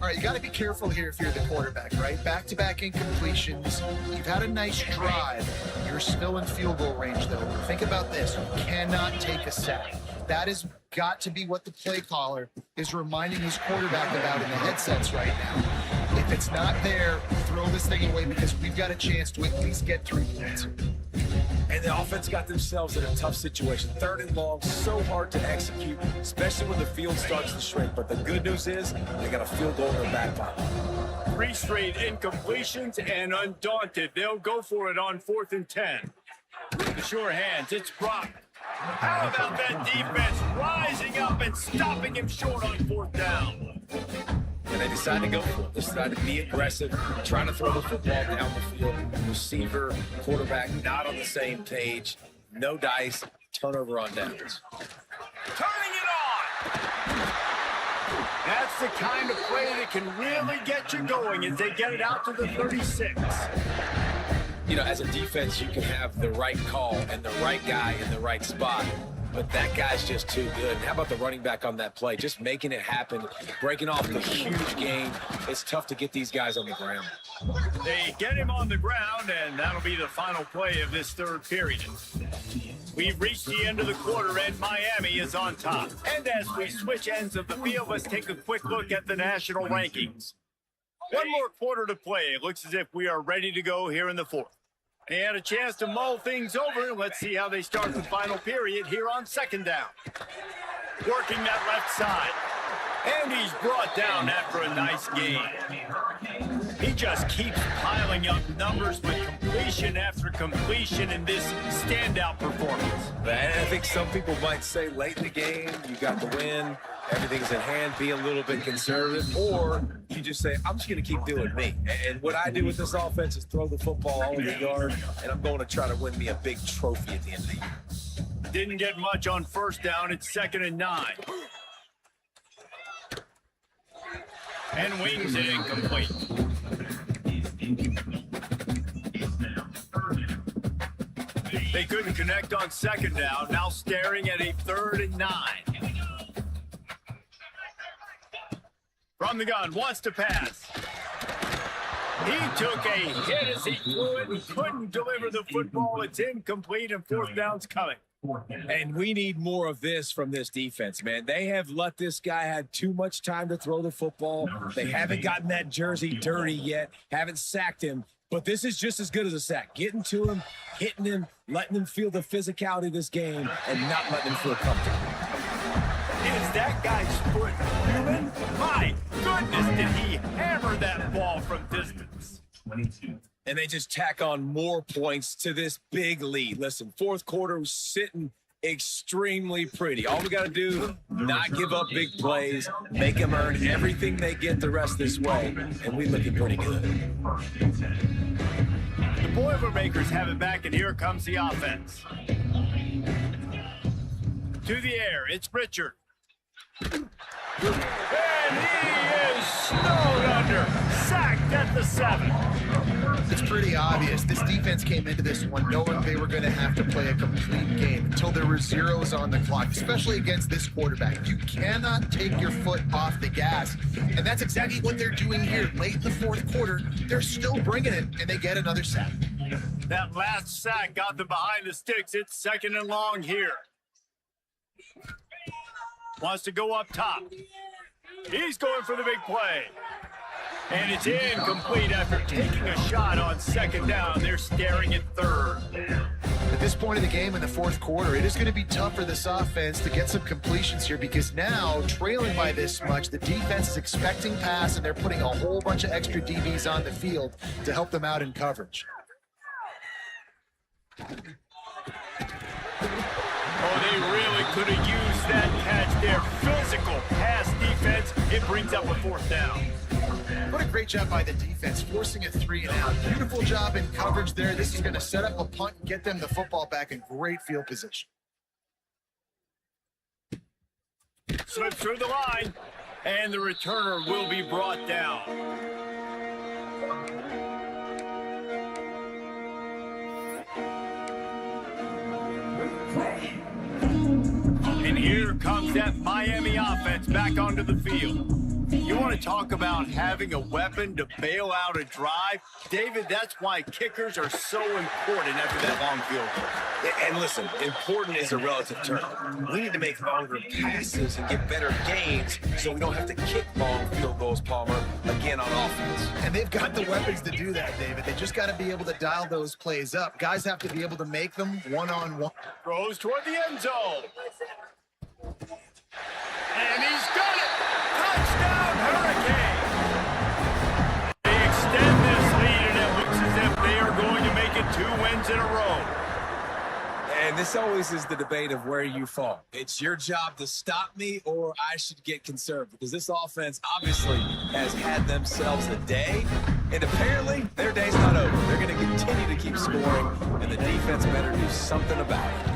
All right, you got to be careful here if you're the quarterback, right? Back-to-back incompletions. You've had a nice drive. You're still in field goal range, though. Think about this. You cannot take a sack. That has got to be what the play caller is reminding his quarterback about in the headsets right now. If it's not there, throw this thing away because we've got a chance to at least get 3 points. And the offense got themselves in a tough situation. 3rd and long, so hard to execute, especially when the field starts to shrink. But the good news is they got a field goal in their back pocket. 3 straight incompletions, and undaunted, they'll go for it on 4th and 10. The sure hands, it's Brock. How about that defense rising up and stopping him short on 4th down? And they decide to go for it. They decide to be aggressive, trying to throw the football down the field. Receiver, quarterback, not on the same page. No dice, turnover on downs. Turning it on! That's the kind of play that can really get you going as they get it out to the 36. You know, as a defense, you can have the right call and the right guy in the right spot. But that guy's just too good. And how about the running back on that play? Just making it happen, breaking off the huge game. It's tough to get these guys on the ground. They get him on the ground, and that'll be the final play of this 3rd period. We've reached the end of the quarter, and Miami is on top. And as we switch ends of the field, let's take a quick look at the national rankings. 1 more quarter to play. It looks as if we are ready to go here in the 4th. They had a chance to mull things over. Let's see how they start the final period here on 2nd down. Working that left side. And he's brought down after a nice game. He just keeps piling up numbers with completion after completion in this standout performance. And I think some people might say late in the game, you got the win, everything's in hand, be a little bit conservative, or you just say, I'm just going to keep doing me. And what I do with this offense is throw the football all over the yard, and I'm going to try to win me a big trophy at the end of the year. Didn't get much on 1st down. It's 2nd and 9. And wings it incomplete. They couldn't connect on 2nd down. Now staring at a 3rd and 9. From the gun, wants to pass. He took a hit as he threw it and couldn't deliver the football. It's incomplete, and 4th down's coming. And we need more of this from this defense, man. They have let this guy have too much time to throw the football. They haven't gotten that jersey dirty yet, haven't sacked him. But this is just as good as a sack. Getting to him, hitting him, letting him feel the physicality of this game, and not letting him feel comfortable. Is that guy's foot human? My goodness, did he hammer that ball from distance. 22. And they just tack on more points to this big lead. Listen, 4th quarter was sitting extremely pretty. All we got to do, not give up big plays, make them earn everything they get the rest this way, and we're looking pretty good. The Boilermakers have it back, and here comes the offense. To the air, it's Richard. And he is snowed under, sacked at the 7. It's pretty obvious. This defense came into this one knowing they were going to have to play a complete game until there were zeros on the clock, especially against this quarterback. You cannot take your foot off the gas, and that's exactly what they're doing here. Late in the 4th quarter, they're still bringing it, and they get another sack. That last sack got them behind the sticks. It's 2nd and long here. Wants to go up top. He's going for the big play. And it's incomplete after taking a shot on 2nd down. They're staring at 3rd. At this point of the game in the 4th quarter, it is going to be tough for this offense to get some completions here because now, trailing by this much, the defense is expecting pass, and they're putting a whole bunch of extra DBs on the field to help them out in coverage. Oh, they really could have used that catch there. Physical pass defense. It brings up a 4th down. What a great job by the defense, forcing a 3 and out. Beautiful job in coverage there. This is going to set up a punt and get them the football back in great field position. Slips through the line, and the returner will be brought down. And here comes that Miami offense back onto the field. You want to talk about having a weapon to bail out a drive? David, that's why kickers are so important after that long field goal. And listen, important is a relative term. We need to make longer passes and get better gains so we don't have to kick long field goals, Palmer, again on offense. And they've got the weapons to do that, David. They just got to be able to dial those plays up. Guys have to be able to make them one-on-one. Throws toward the end zone. And he's got it! Touchdown, Hurricane! They extend this lead, and it looks as if they are going to make it 2 wins in a row. And this always is the debate of where you fall. It's your job to stop me, or I should get conserved, because this offense obviously has had themselves a day, and apparently their day's not over. They're going to continue to keep scoring, and the defense better do something about it.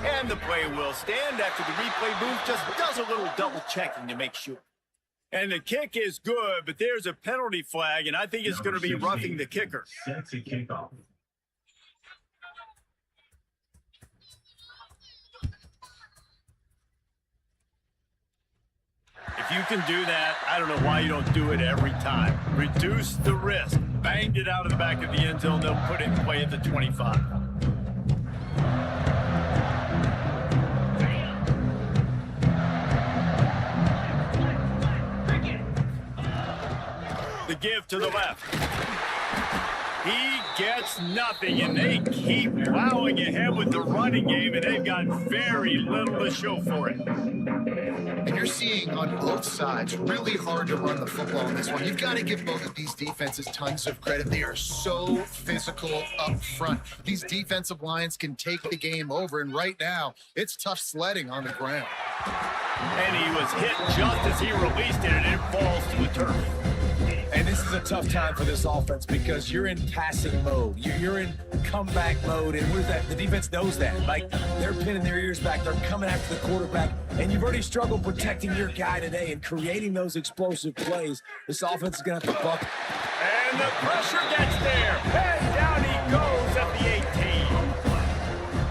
And the play will stand after the replay booth just does a little double checking to make sure. And the kick is good, but there's a penalty flag, and I think it's going to be roughing the kicker. Set to kickoff. If you can do that, I don't know why you don't do it every time. Reduce the risk. Banged it out of the back of the end zone. They'll put it in play at the 25. The give to the left. He gets nothing, and they keep plowing ahead with the running game, and they've got very little to show for it. And you're seeing on both sides, really hard to run the football in this one. You've got to give both of these defenses tons of credit. They are so physical up front. These defensive lines can take the game over, and right now, it's tough sledding on the ground. And he was hit just as he released it, and it falls to the turf. And this is a tough time for this offense because you're in passing mode. You're in comeback mode. And what is that? The defense knows that. Like, they're pinning their ears back. They're coming after the quarterback. And you've already struggled protecting your guy today and creating those explosive plays. This offense is going to have to buck. And the pressure gets there. And down he goes at the 18.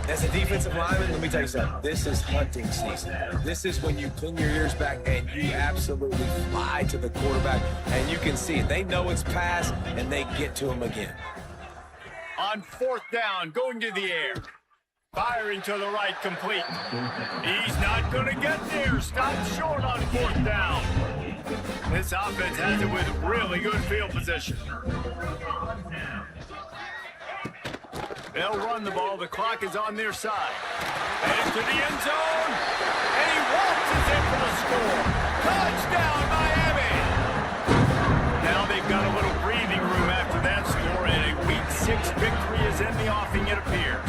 As a defensive lineman, let me tell you something. This is hunting season. This is when you pin your ears back and you absolutely fly to the quarterback, and you can see it. They know it's pass, and they get to him again. On 4th down, going to the air. Firing to the right, complete. He's not going to get there. Stop short on 4th down. This offense has it with really good field position. They'll run the ball. The clock is on their side. And to the end zone. And he waltzes in for the score. Touchdown, Miami! Now they've got a little breathing room after that score, and a Week 6 victory is in the offing, it appears.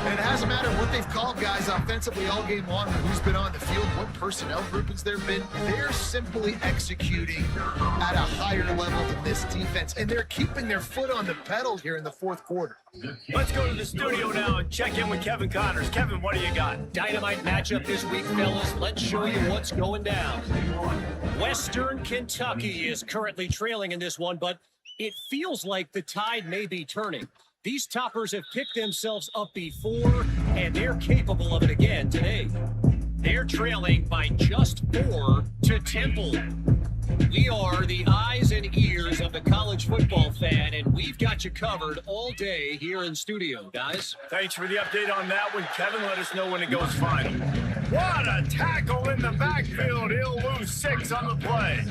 And it hasn't mattered what they've called guys offensively all game long, or who's been on the field, what personnel groupings there have been. They're simply executing at a higher level than this defense, and they're keeping their foot on the pedal here in the 4th quarter. Let's go to the studio now and check in with Kevin Connors. Kevin, what do you got? Dynamite matchup this week, fellas. Let's show you what's going down. Western Kentucky is currently trailing in this one, but it feels like the tide may be turning. These toppers have picked themselves up before, and they're capable of it again today. They're trailing by just 4 to Temple. We are the eyes and ears of the college football fan, and we've got you covered all day here in studio, guys. Thanks for the update on that one, Kevin. Let us know when it goes final. What a tackle in the backfield. He'll lose 6 on the play.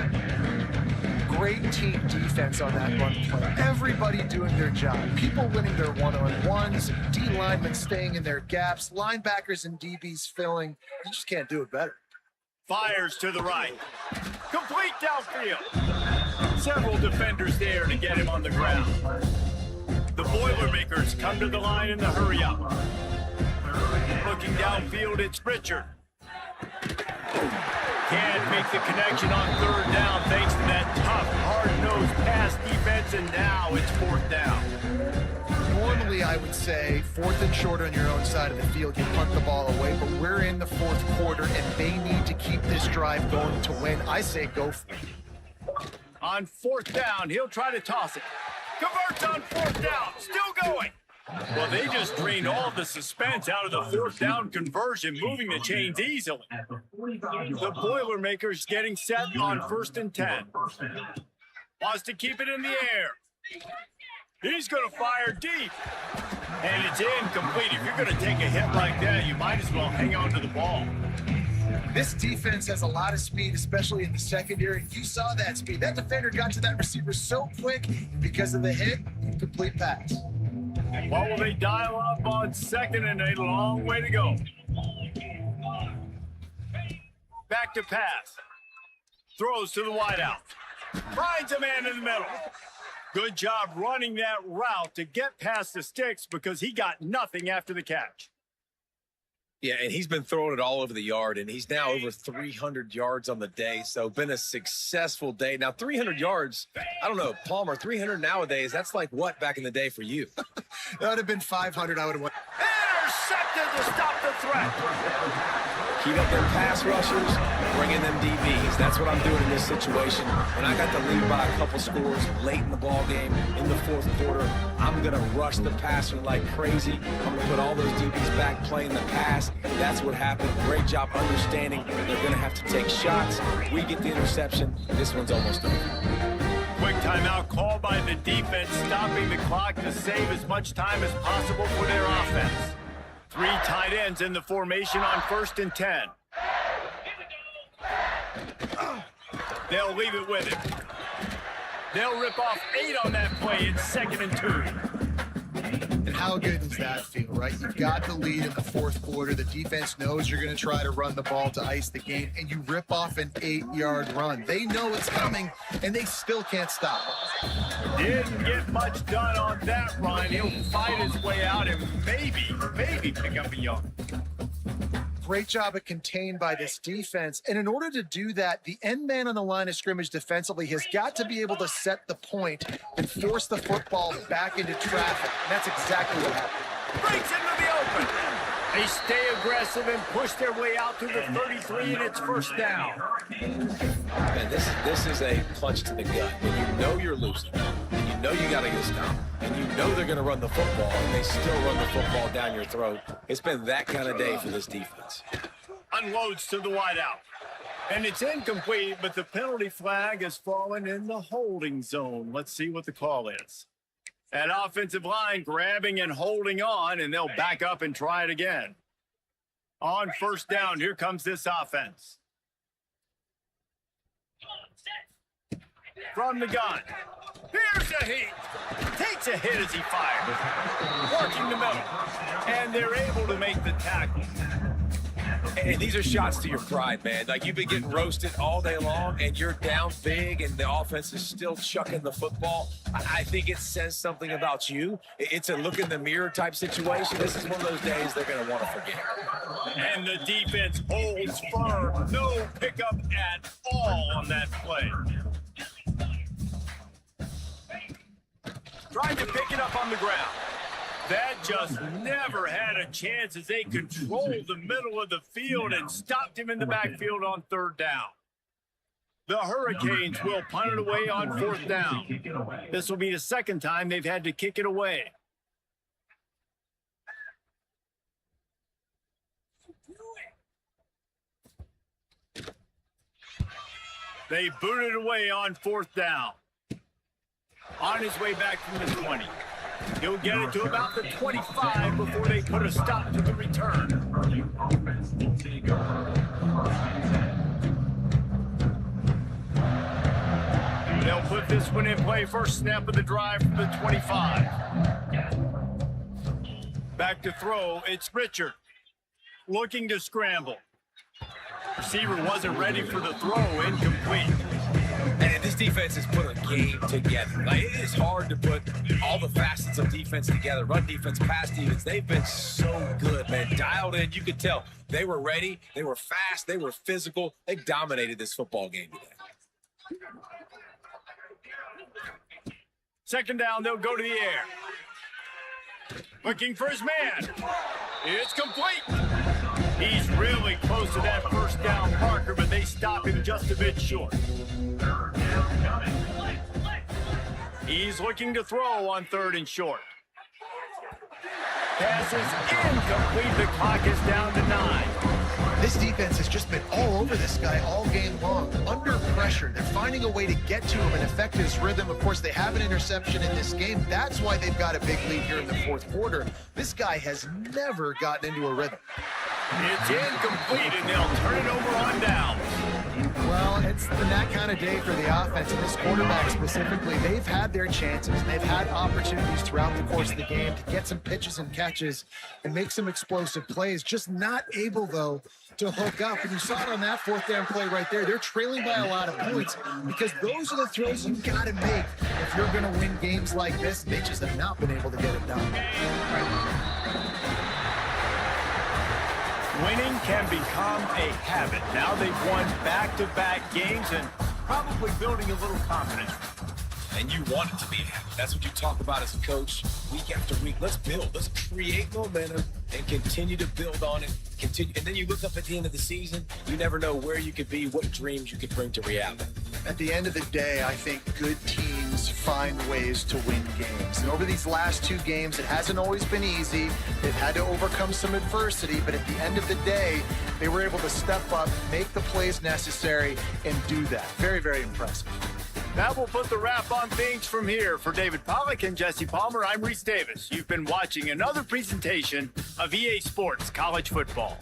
Great team defense on that run play. Everybody doing their job. People winning their one-on-ones, D linemen staying in their gaps, linebackers and DBs filling. You just can't do it better. Fires to the right. Complete downfield. Several defenders there to get him on the ground. The Boilermakers come to the line in the hurry up. Looking downfield, it's Richard. Can't make the connection on 3rd down thanks to that tough, hard-nosed pass defense, and now it's 4th down. Normally, I would say 4th and short on your own side of the field, you punt the ball away, but we're in the 4th quarter, and they need to keep this drive going to win. I say go for it. On 4th down, he'll try to toss it. Converts on 4th down, still going. Well, they just drained all the suspense out of the 4th down conversion, moving the chains easily. The Boilermakers getting set on 1st and 10. Wants to keep it in the air. He's going to fire deep. And it's incomplete. If you're going to take a hit like that, you might as well hang on to the ball. This defense has a lot of speed, especially in the secondary. You saw that speed. That defender got to that receiver so quick because of the hit, complete pass. What will they dial up on 2nd and a long way to go? Back to pass. Throws to the wideout. Finds a man in the middle. Good job running that route to get past the sticks because he got nothing after the catch. Yeah, and he's been throwing it all over the yard, and he's now over 300 yards on the day, so been a successful day. Now, 300 yards, I don't know, Palmer, 300 nowadays, that's like what back in the day for you? That would have been 500. I would have won. Intercepted to stop the threat. Keep up their pass rushers, bring in them DBs. That's what I'm doing in this situation. When I got the lead by a couple scores late in the ball game, in the 4th quarter, I'm going to rush the passer like crazy. I'm going to put all those DBs back playing the pass. That's what happened. Great job understanding they're going to have to take shots. We get the interception. This one's almost over. Quick timeout called by the defense, stopping the clock to save as much time as possible for their offense. 3 tight ends in the formation on 1st and 10. They'll leave it with him. They'll rip off 8 on that play. It's 2nd and 2. And how good does that feel, right? You've got the lead in the 4th quarter. The defense knows you're going to try to run the ball to ice the game, and you rip off an 8-yard run. They know it's coming, and they still can't stop it. Didn't get much done on that run. He'll fight his way out and maybe pick up a yard. Great job of contained by this defense. And in order to do that, the end man on the line of scrimmage defensively has got to be able to set the point and force the football back into traffic. And that's exactly what happened. Breaks into the open. They stay aggressive and push their way out to the 33, and it's 1st down. Man, this is a punch to the gut. When you know you're losing, and you know you got to get stopped, and you know they're going to run the football, and they still run the football down your throat. It's been that kind of day for this defense. Unloads to the wideout. And it's incomplete, but the penalty flag has fallen in the holding zone. Let's see what the call is. That offensive line grabbing and holding on, and they'll back up and try it again. On 1st down, here comes this offense. From the gun. Here's a heat. Takes a hit as he fires. Working the middle. And they're able to make the tackle. And these are shots to your pride, man. Like, you've been getting roasted all day long, and you're down big, and the offense is still chucking the football. I think it says something about you. It's a look in the mirror type situation. This is one of those days they're going to want to forget. And the defense holds firm. No pickup at all on that play. Trying to pick it up on the ground. That just never had a chance as they controlled the middle of the field and stopped him in the backfield on 3rd down. The Hurricanes will punt it away on 4th down. This will be the 2nd time they've had to kick it away. They boot it away on 4th down. On his way back from the 20. He'll get it to about the 25 before they put a stop to the return. They'll put this one in play. First snap of the drive from the 25. Back to throw. It's Richard. Looking to scramble. Receiver wasn't ready for the throw. Incomplete. And this defense has put a game together. Like, it is hard to put all the facets of defense together. Run defense, pass defense. They've been so good, man. Dialed in. You could tell they were ready. They were fast. They were physical. They dominated this football game today. 2nd down, they'll go to the air. Looking for his man. It's complete. He's really close to that 1st down marker, but they stop him just a bit short. He's looking to throw on 3rd and short. Pass is incomplete. The clock is down to 9. This defense has just been all over this guy all game long, under pressure. They're finding a way to get to him and affect his rhythm. Of course, they have an interception in this game. That's why they've got a big lead here in the fourth quarter. This guy has never gotten into a rhythm. It's incomplete, and they'll turn it over on down. Well, it's been that kind of day for the offense, and this quarterback specifically. They've had their chances, and they've had opportunities throughout the course of the game to get some pitches and catches and make some explosive plays. Just not able, though, to hook up. And you saw it on that fourth down play right there. They're trailing by a lot of points because those are the throws you got to make if you're going to win games like this. They just have not been able to get it done. Winning can become a habit. Now they've won back-to-back games and probably building a little confidence. And you want it to be a habit. That's what you talk about as a coach week after week. Let's build. Let's create momentum and continue to build on it. Continue. And then you look up at the end of the season, you never know where you could be, what dreams you could bring to reality. At the end of the day, I think good teams find ways to win games. And over these last two games, it hasn't always been easy. They've had to overcome some adversity, but at the end of the day, they were able to step up, make the plays necessary, and do that. Very, very impressive. That will put the wrap on things from here. For David Pollack and Jesse Palmer, I'm Reese Davis. You've been watching another presentation of EA Sports College Football.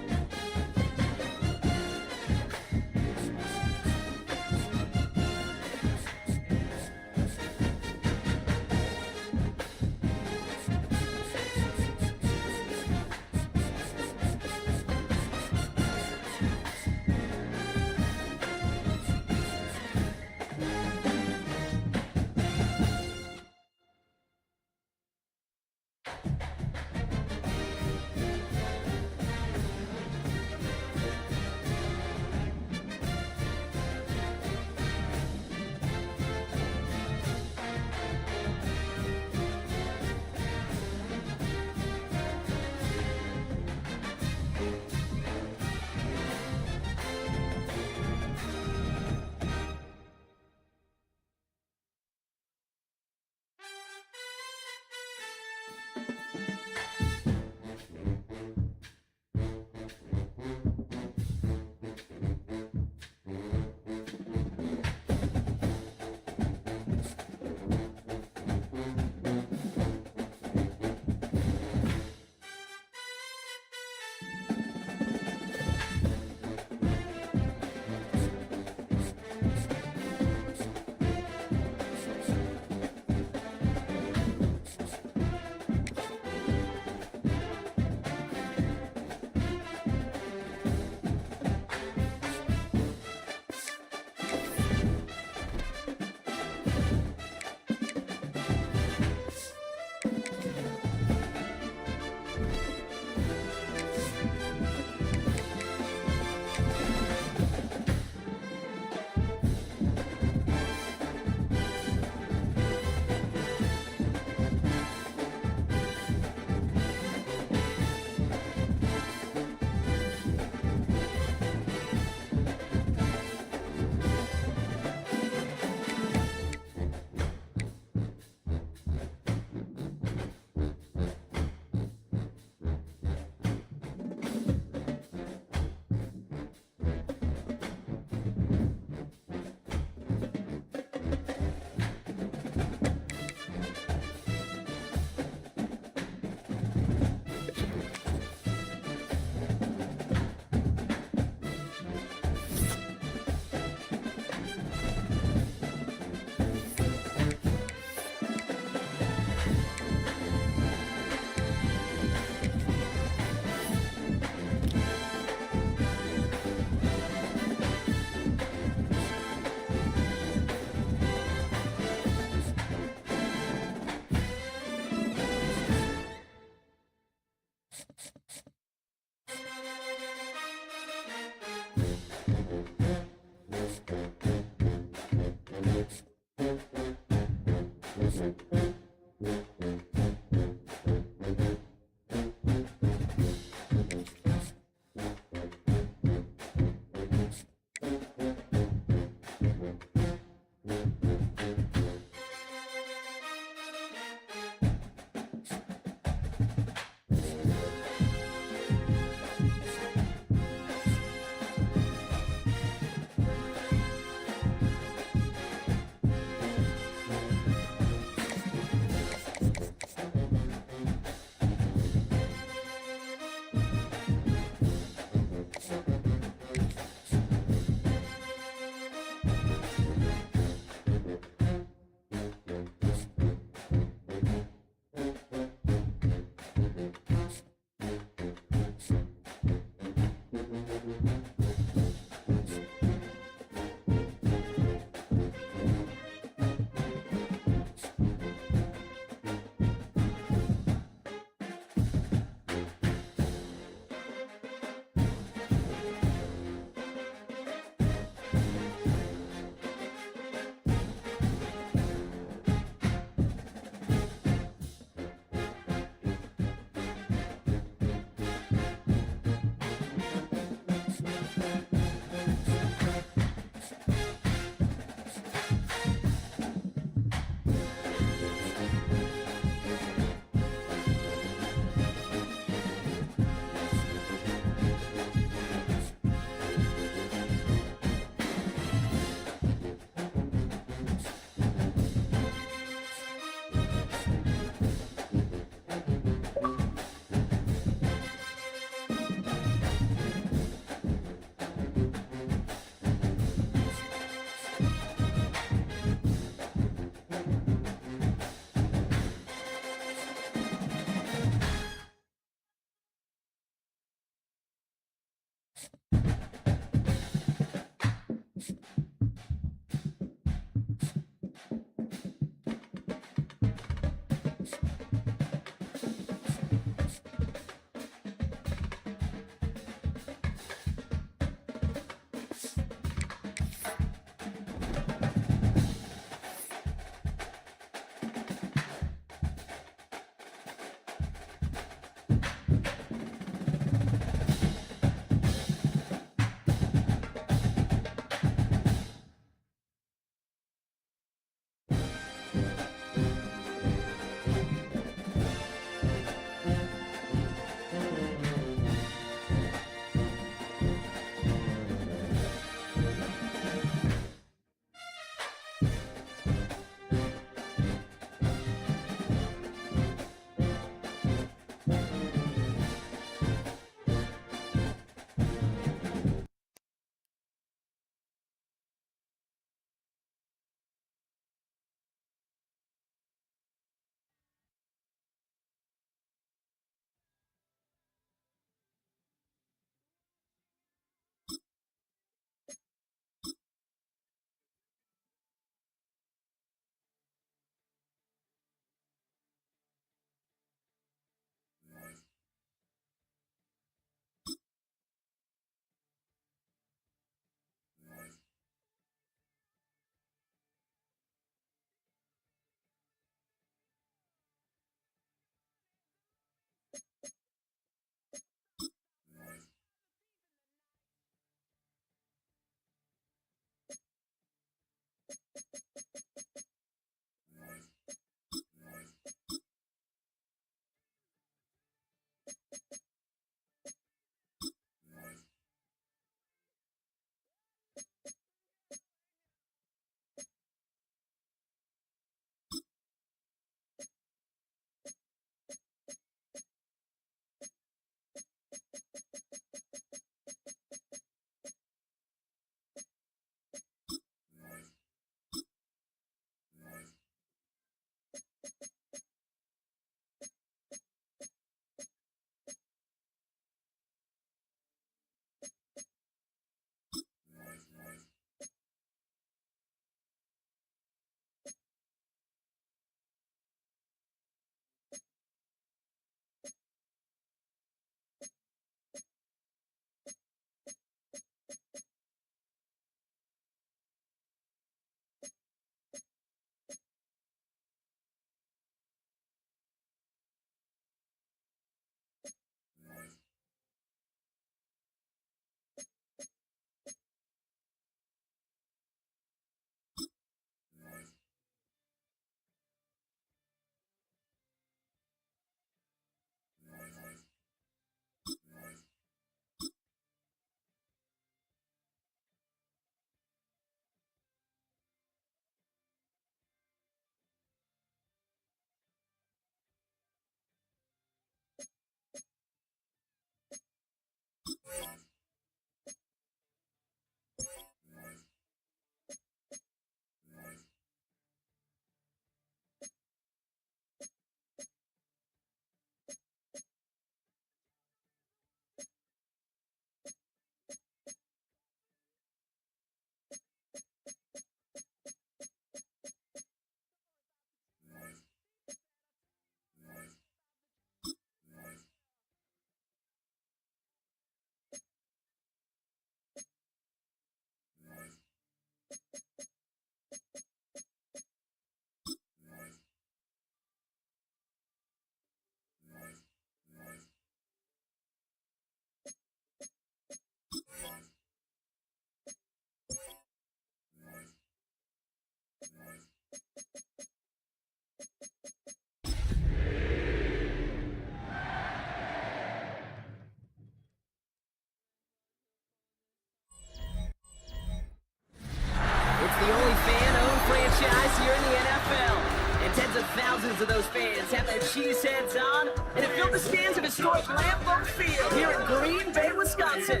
thousands of those fans have their cheese heads on, and it filled the stands of historic Lambeau Field here in Green Bay, Wisconsin.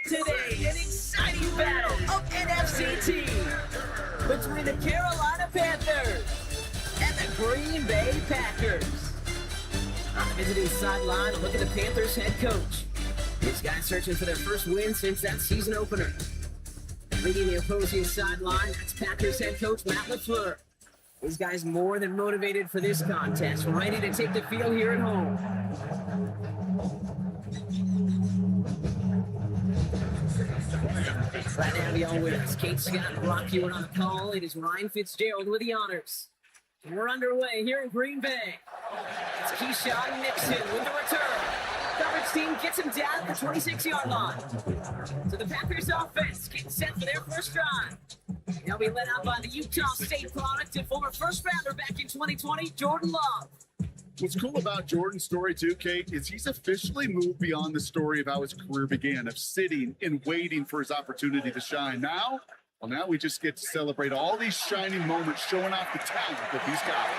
Today, an exciting battle of NFC teams between the Carolina Panthers and the Green Bay Packers. On the visiting sideline, a look at the Panthers head coach. These guys searching for their first win since that season opener. Leading the opposing sideline, that's Packers head coach Matt LaFleur. These guys more than motivated for this contest, ready to take the field here at home. Right now, the all with us. Kate Scott and Rock Hewitt on the call. It is Ryan Fitzgerald with the honors. And we're underway here in Green Bay. It's Keyshawn Nixon with the return. Coverage team gets him down at the 26-yard line. So the Packers offense gets set for their first drive. They'll be led out by the Utah State product and former first-rounder back in 2020, Jordan Love. What's cool about Jordan's story, too, Kate, is he's officially moved beyond the story of how his career began, of sitting and waiting for his opportunity to shine. Now we just get to celebrate all these shining moments, showing off the talent that he's got.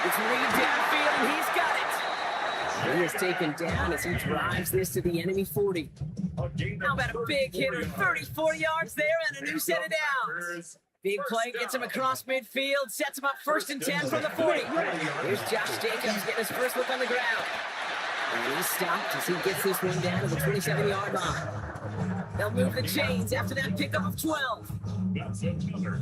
It's Reed downfield, and he's got it. He is taken down as he drives this to the enemy 40. How about a big hitter, 34 yards there and a new set of downs. Big play gets him across midfield, sets him up 1st and 10 from the 40. Here's Josh Jacobs getting his first look on the ground. And he's stopped as he gets this one down to the 27-yard line. They'll move the chains after that pickup of 12.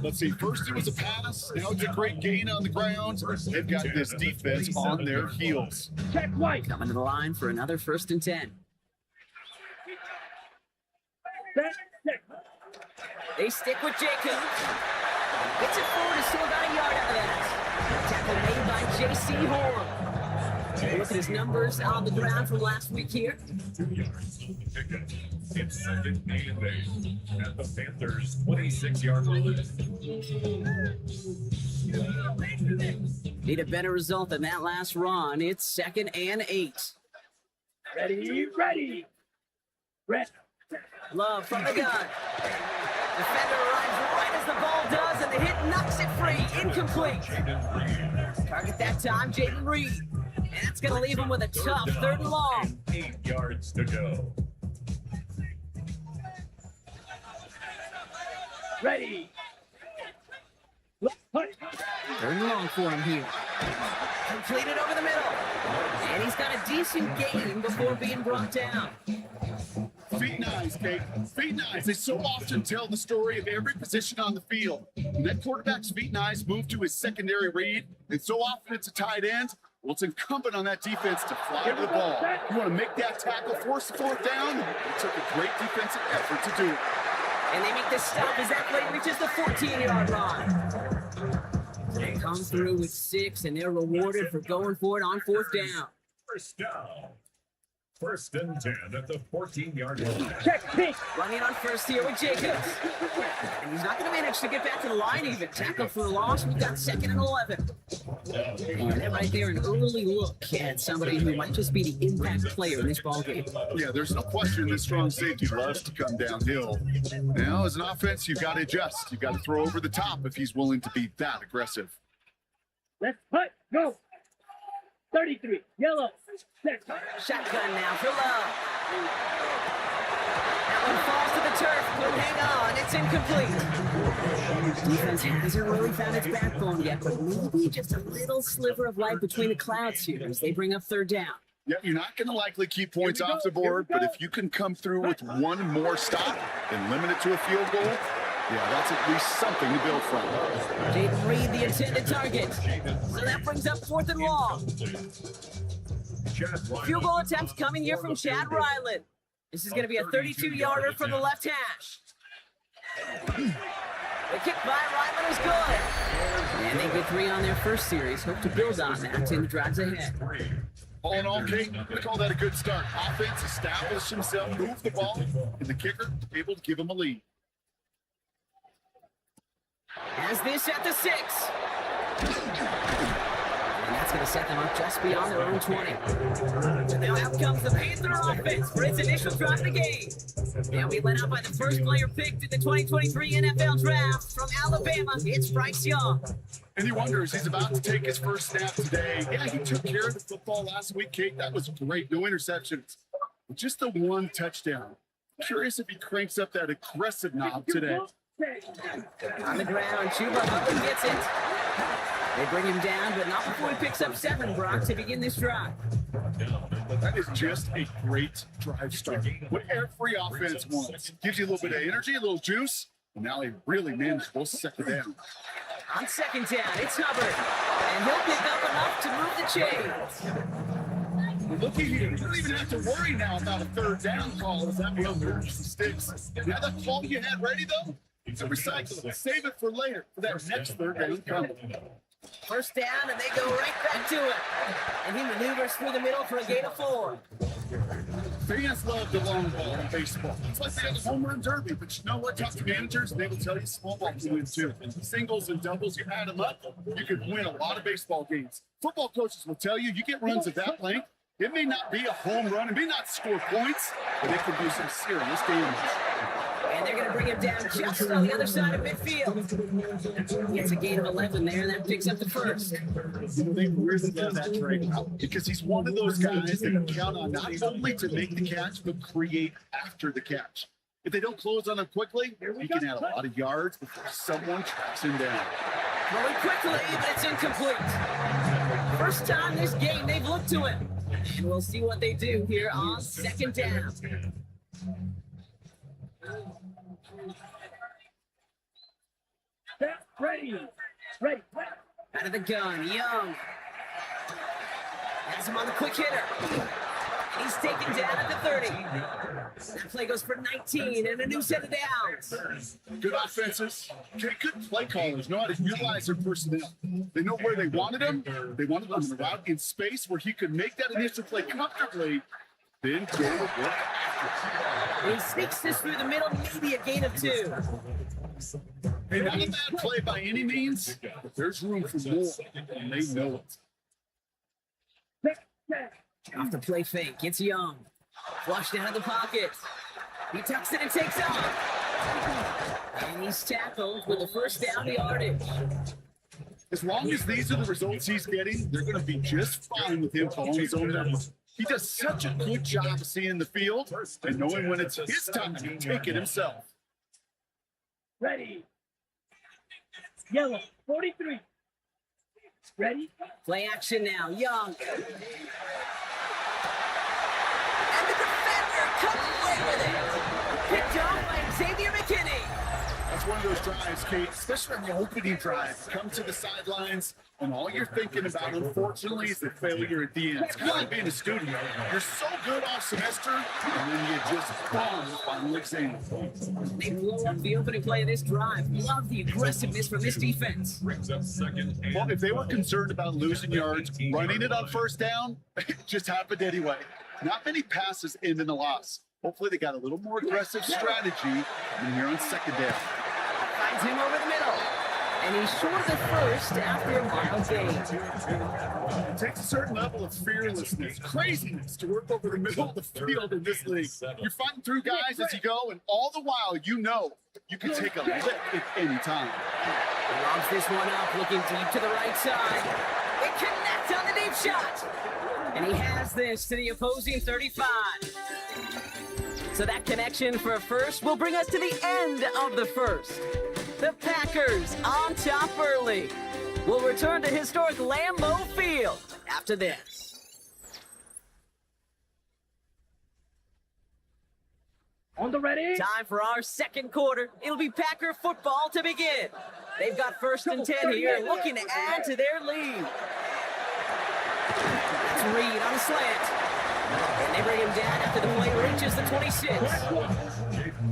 Let's see, first it was a pass, now it's a great gain on the ground. They've got this defense on their heels. Check White. Coming to the line for another 1st and 10. They stick with Jacobs. Gets it forward and still about a yard out of that. Tackle made by J.C. Horn. Look at his numbers on the ground from last week here. 2 yards. Pickup. It's 2nd and 8 at the Panthers' 26-yard line. Need a better result than that last run. It's 2nd and 8. Ready. Love from the gun. Defender arrives right as the ball does, and the hit knocks it free. Incomplete. Target that time, Jaden Reed. And that's going to leave him with a tough 3rd and long. 8 yards to go. Ready. 3rd and long for him here. Completed over the middle. And he's got a decent gain before being brought down. Feet and eyes, Kate. Feet and eyes. They so often tell the story of every position on the field. When that quarterback's feet and eyes move to his secondary read, and so often it's a tight end, well, it's incumbent on that defense to fly to the ball. You want to make that tackle, force the 4th down? It took a great defensive effort to do it. And they make the stop as that play reaches the 14-yard line. They come through with 6, and they're rewarded for going for it on 4th down. First down. 1st and 10 at the 14-yard line. Check pick. Running on first here with Jacobs. And he's not going to manage to get back to the line even. Tackle for a loss. We've got 2nd and 11. And that right there, an early look at somebody who might just be the impact player in this ballgame. Yeah, there's no question this strong safety loves to come downhill. Now, as an offense, you've got to adjust. You've got to throw over the top if he's willing to be that aggressive. Let's put. Go. 33. Yellow. Shotgun now for Love. That one falls to the turf. Couldn't hang on. It's incomplete. Defense hasn't really found its backbone yet, but maybe just a little sliver of light between the clouds here as they bring up 3rd down. Yeah, you're not going to likely keep points off the board, but if you can come through with one more stop and limit it to a field goal, yeah, that's at least something to build from. Jaden Reed, the intended target. So that brings up 4th and long. Field goal attempt coming here from Chad Ryland. This is going to be a 32-yarder from the left hash. The kick by Ryland is good. And they get 3 on their first series. Hope to build on that in the drives ahead. All in all, Kate, we call that a good start. Offense established himself, moved the ball, and the kicker able to give him a lead. Has this at the 6. And that's going to set them up just beyond their own 20. And now out comes the Panther offense for its initial drive of the game. They'll be led out by the first player picked in the 2023 NFL Draft from Alabama. It's Bryce Young. And he wonders, he's about to take his first snap today. Yeah, he took care of the football last week, Kate. That was great. No interceptions. Just the one touchdown. Curious if he cranks up that aggressive knob today. On the ground, Chuba Hubbard gets it. They bring him down, but not before he picks up 7, Brock, to begin this drive. That is just a great drive start. What every offense wants. Gives you a little bit of energy, a little juice, and now he really manageable second down. On second down, it's Hubbard, and he'll pick up enough to move the chains. Looky here, you don't even have to worry now about a third down call as that one moves the sticks. Now that call you had ready, though, so recycle it. Save it for later, for that next third down coming. First down, and they go right back to it. And he maneuvers through the middle for a gain of 4. Fans love the long ball in baseball. It's like they have the home run derby, but you know what? Talk to managers, they will tell you small ball can win too. Singles and doubles, you add them up, you can win a lot of baseball games. Football coaches will tell you, you get runs of that length, it may not be a home run, it may not score points, but it can do some serious damage. And they're going to bring him down just on the other side of midfield. Gets a gain of 11 there, and that picks up the first. You know, they really love that trade because he's one of those guys that can count on not only to make the catch, but create after the catch. If they don't close on him quickly, he can add a lot of yards before someone tracks him down. Throwing quickly, but it's incomplete. First time this game they've looked to him. And we'll see what they do here on second down. Ready. Out of the gun, Young. Has him on the quick hitter. And he's taken down at the 30. That play goes for 19 and a new set of downs. Good offenses. Good play callers know how to utilize their personnel. They know where they wanted him. They wanted him in the route in space where he could make that initial play comfortably, then go to work. He sneaks this through the middle, maybe a gain of 2. Hey, not a bad play by any means, but there's room for more, and they know it. Off the play fake, it's Young. Flushed out of the pocket. He tucks it and takes off. And he's tackled with the first down yardage. As long as these are the results he's getting, they're going to be just fine with him calling his own numbers. He does such a good job of seeing the field and knowing when it's his time to take it himself. Ready. Yellow. 43. Ready. Play action now. Young. And the defender comes away with it. Picked off by Xavier McKinney. That's one of those drives, Kate, especially on the opening drive. Come to the sidelines, and all you're thinking about, unfortunately, is the failure at the end. It's kind of like being a student. You're so good all semester, and then you just bomb the final exam. They blow up the opening play of this drive. Love the aggressiveness from this defense. Well, if they were concerned about losing yards, running it on first down, it just happened anyway. Not many passes end in a loss. Hopefully they got a little more aggressive strategy than here on second down. Finds him over the middle. And he's short of the first after a wild game. It takes a certain level of fearlessness, craziness to work over the middle of the field in this league. You're fighting through guys as you go, and all the while you know you can take a lick at any time. He lobs this one up, looking deep to the right side. It connects on the deep shot. And he has this to the opposing 35. So that connection for a first will bring us to the end of the first. The Packers on top early. We'll return to historic Lambeau Field after this. On the ready. Time for our second quarter. It'll be Packer football to begin. They've got 1st and 10 here, looking to add to their lead. That's Reed on a slant. And they bring him down after the play reaches the 26.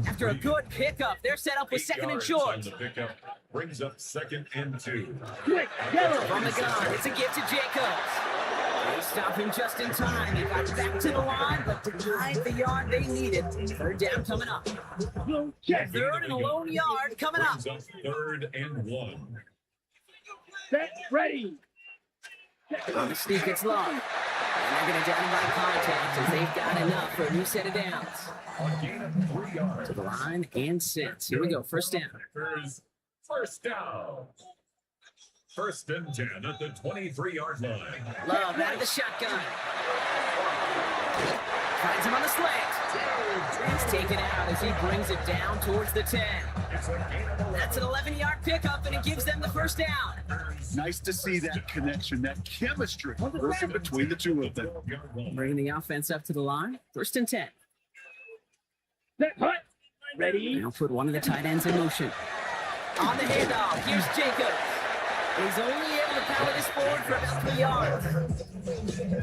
After a good pickup, they're set up with 2nd and short. The pickup brings up 2nd and 2. Quick, yellow. From the gun, it's a gift to Jacobs. They stop him just in time. He got back to the line, but denied the yard they needed. 3rd down coming up. 3rd and a lone yard coming up. Brings up 3rd and 1. Set, ready. On the sneak, it's long. And they're going to down by contact as they've got enough for a new set of downs. To the line and sits. Here we go. First down. First down. First and 10 at the 23-yard line. Love out of the shotgun. Finds him on the slant. He's taken out as he brings it down towards the 10. That's an 11-yard pickup, and it gives them the first down. Nice to see that connection, that chemistry working between the two of them. Bringing the offense up to the line. First and 10. Ready? Now put one of the tight ends in motion. On the handoff, here's Jacobs. He's only able to power this forward for about 3 yards.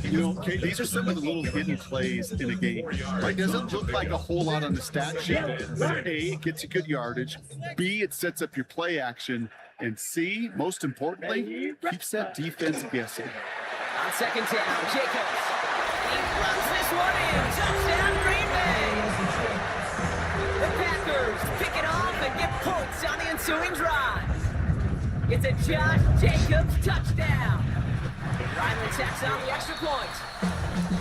You know, Kate, these are some of the little hidden plays in a game. Right? Doesn't look like a whole lot on the stat sheet. But A, it gets you good yardage. B, it sets up your play action. And C, most importantly, keeps that defense guessing. On second down, Jacobs. He runs this one in. Touchdown, Green Bay. The Packers pick it off and get points on the ensuing drive. It's a Josh Jacobs touchdown. Ryland tacks on the extra point.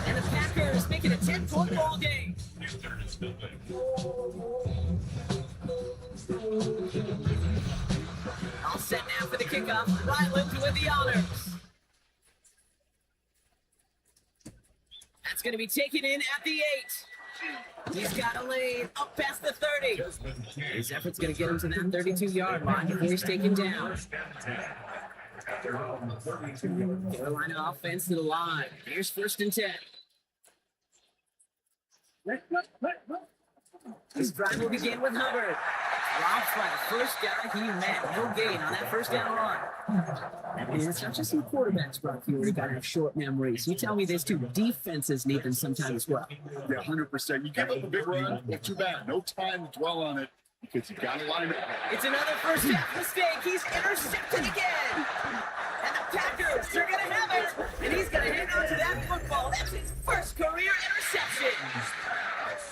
And the Packers make it a 10-point ball game. All set now for the kickoff. Ryland with the honors. That's going to be taken in at the 8. He's got a lane up past the 30. His effort's going to get him to that 32-yard line before he's taken down. Carolina offense to the line. Here's first and 10. This drive will begin with Hubbard. Drops by the first guy he met. No gain on that first down run. And it's not just some quarterbacks, Brock, who already got to have short memories. You tell me this too. Defenses need them sometimes as well. Yeah, 100%. You give up a big run, not too bad. No time to dwell on it because you got to line it up. It's another first half mistake. He's intercepted again. And the Packers are going to have it. And he's going to hang on to that football. That's his first career interception.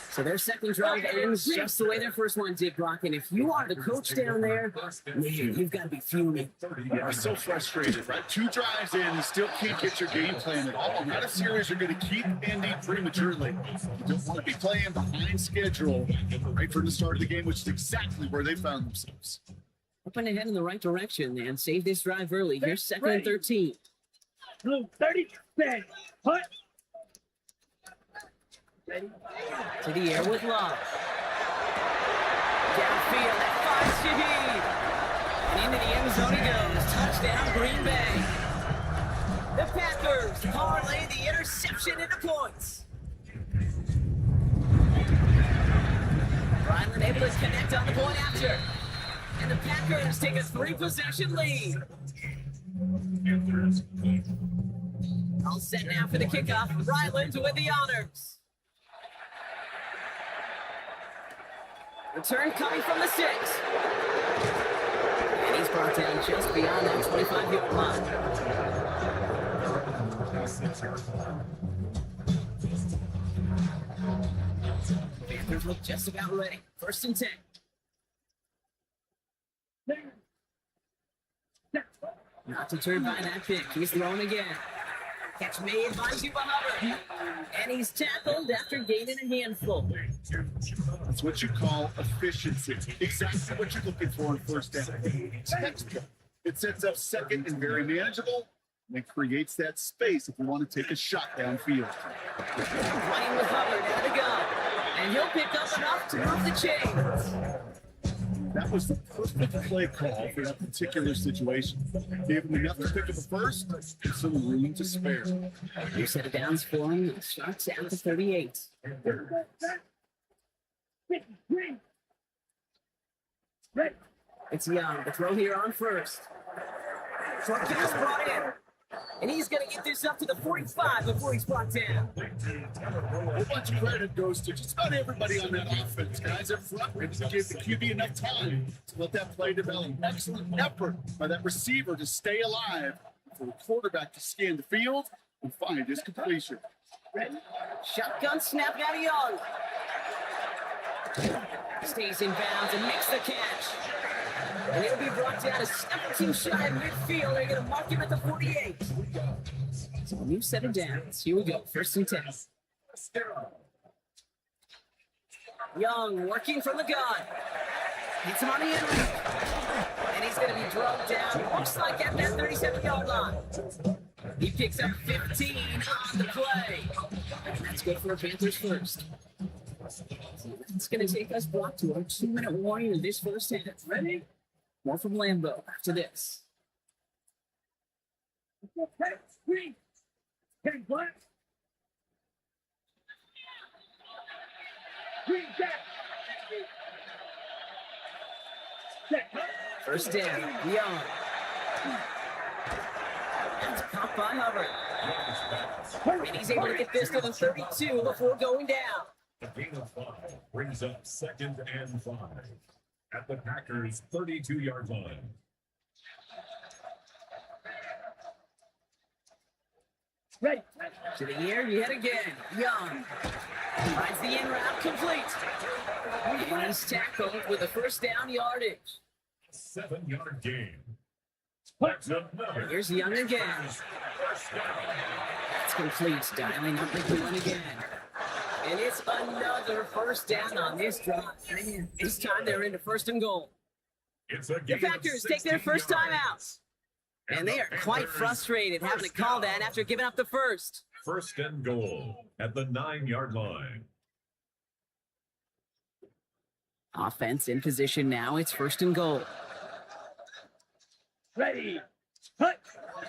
So their second drive ends just the way their first one did, Brock. And if you are the coach down there, man, you've got to be fuming. You're so frustrated, right? 2 drives in, you still can't get your game plan at all. Not a series you're going to keep ending prematurely. You don't want to be playing behind schedule right from the start of the game, which is exactly where they found themselves. Up and ahead in the right direction, and save this drive early. Here's second and 13. Blue 30. Put. Ready? To the air with Love. Downfield, that finds Shaheed. And into the end zone he goes. Touchdown, Green Bay. The Packers parlay the interception into points. Ryland able to connect on the point after. And the Packers take a 3-possession lead. All set now for the kickoff. Ryland with the honors. Return coming from the 6. And he's brought down just beyond that 25-yard line. Panthers look just about ready. First and 10. Not deterred by that pick. He's thrown again. Catch made by Juba Hubbard. And he's tackled after gaining a handful. That's what you call efficiency. Exactly what you're looking for on first down. Textbook. It sets up second and very manageable, and it creates that space if you want to take a shot downfield. Playing with Hubbard out of the gun. And he'll pick up enough to move the chains. That was the perfect play call for that particular situation. Gave him enough to pick up the first and some room to spare. New set of downs for him. Starts at the 38. It's Young. The throw here on first. Short pass brought in. And he's going to get this up to the 45 before he's brought down. A whole bunch of credit goes to just about everybody on that offense, guys up front. They gave the QB enough time to let that play develop. Excellent effort by that receiver to stay alive for the quarterback to scan the field and find his completion. Shotgun snap out of Young. Stays in bounds and makes the catch. And he'll be brought down a step or two shy of midfield. They're going to mark him at the 48. So a new set of downs. Here we go. 1st and 10. Young working from the gun. Hits him on the end route. And he's going to be drugged down. Looks like at that 37-yard line. He picks up 15 on the play. And that's good for a Panthers first. It's going to take us back to our 2-minute warning of this first half. Ready? More from Lambeau after this. Green. Green black. Green jack. First down, Young. That's caught by Hubbard. And he's able to get this to the 32 before going down. A gain of 5 brings up 2nd and 5 at the Packers' 32-yard line. Ready. To the air yet again. Young finds the in route complete. And he's tackled with a first down yardage. 7-yard gain. That's another. Here's Young again. That's complete. Dialing up the one again. And it's another first down on this drive. Man, this time they're into 1st and goal. It's a The gain of Packers take their 16 first time yards. out. And they are quite frustrated having to call that after giving up the first. 1st and goal at the 9-yard line. Offense in position now. It's 1st and goal. Ready. Hut.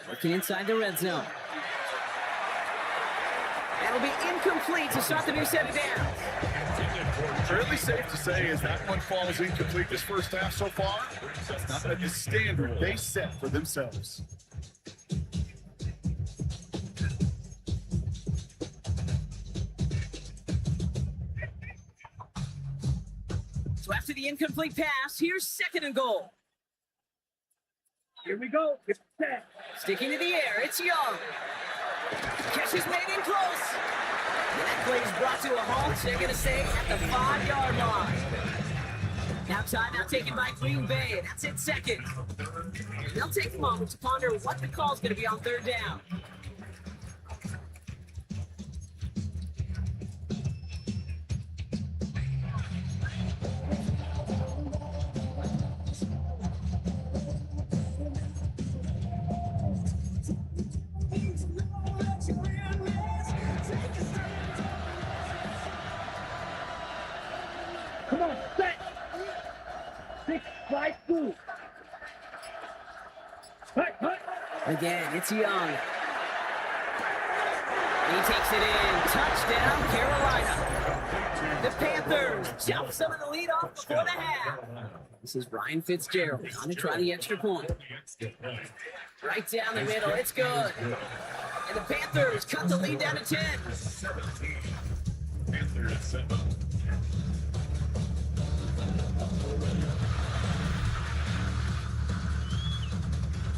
Working inside the red zone. That'll be incomplete to start the new set of downs. Fairly safe to say as that one falls incomplete this first half so far. That's not at the standard they set for themselves. So after the incomplete pass, here's 2nd and goal. Here we go. It's set. Sticking to the air, it's Young. Catch is made in close. And that play is brought to a halt. They're going to stay at the 5-yard line. Now timeout taken by Green Bay. That's it, 2nd. They'll take a moment to ponder what the call is going to be on 3rd down. Come on, set. 6, 5, 2. Hut, hut. Again, it's Young. He takes it in. Touchdown, Carolina. The Panthers jump some of the lead off before the half. This is Ryan Fitzgerald on to try the extra point. Right down the middle. It's good. And the Panthers cut the lead down to 10. 17. Panthers 7.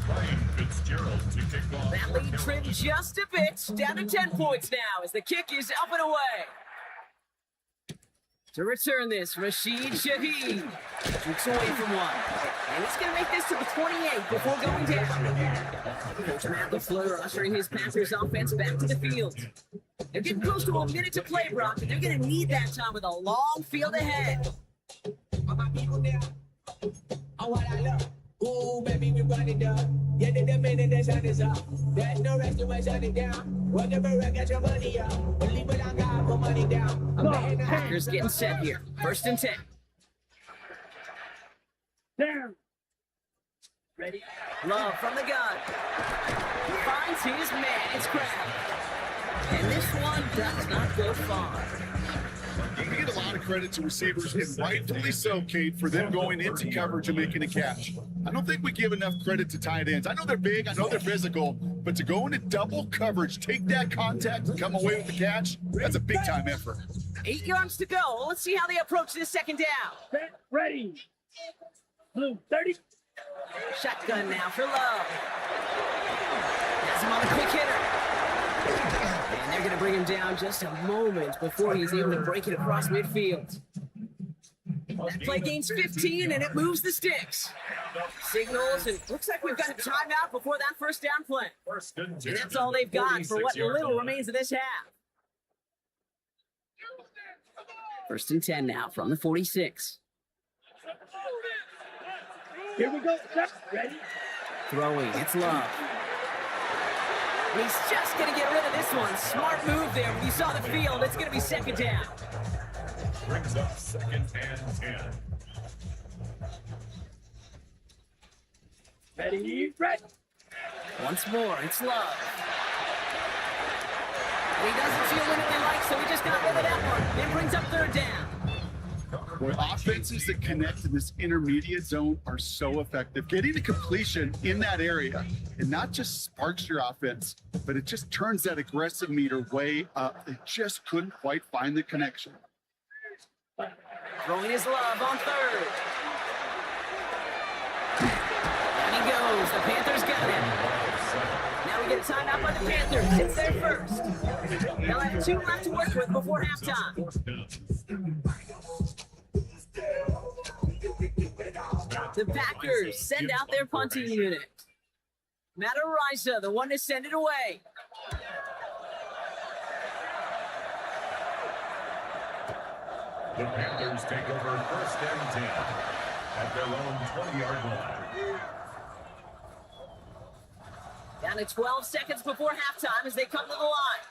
Ryan Fitzgerald to kick off. That lead trimmed just a bit, down to 10 points now as the kick is up and away. To return this, Rashid Shaheed shoots away from one. And he's going to make this to the 28 before going down. Coach Matt LaFleur ushering his Panthers offense back to the field. They're getting close to a minute to play, Brock, and they're going to need that time with a long field ahead. My people there. Oh, what I love. Ooh, baby, we run it up. Yeah, the minute the sun is up. There's no rest to my shutting down. Whatever, I got your money up. Believe it, I got my money down. I'm laying the Packers getting set here. 1st and 10. Down. Ready? Love from the gun. He finds his man. It's Crab. And this one does not go far. You can get a lot of credit to receivers, and rightfully so, Kate, for them going into coverage and making a catch. I don't think we give enough credit to tight ends. I know they're big, I know they're physical, but to go into double coverage, take that contact, and come away with the catch, that's a big-time effort. 8 yards to go. Let's see how they approach this 2nd down. Set. Ready. Blue 30. Shotgun now for Love. Has him on a quick hitter. And they're going to bring him down just a moment before he's able to break it across midfield. That play gains 15, and it moves the sticks. Signals, and looks like we've got a timeout before that first down play. And that's all they've got for what little remains of this half. 1st and 10 now from the 46. Here we go. Ready? Throwing, it's Love. He's just going to get rid of this one. Smart move there. When you saw the field, it's going to be 2nd down. Brings up 2nd and 10. Ready? Once more, it's Love. He doesn't feel anything like, so he just got rid of that one. It brings up 3rd down. Boy, offenses that connect to this intermediate zone are so effective. Getting a completion in that area, and not just sparks your offense, but it just turns that aggressive meter way up. They just couldn't quite find the connection. Throwing his Love on 3rd. Down he goes. The Panthers got him. Now we get a timeout by the Panthers. It's their first. They'll have 2 left to work with before halftime. The Packers send out their punting unit. Matt Araiza, the one to send it away. The Panthers take over 1st and 10 at their own 20-yard line. Down to 12 seconds before halftime as they come to the line.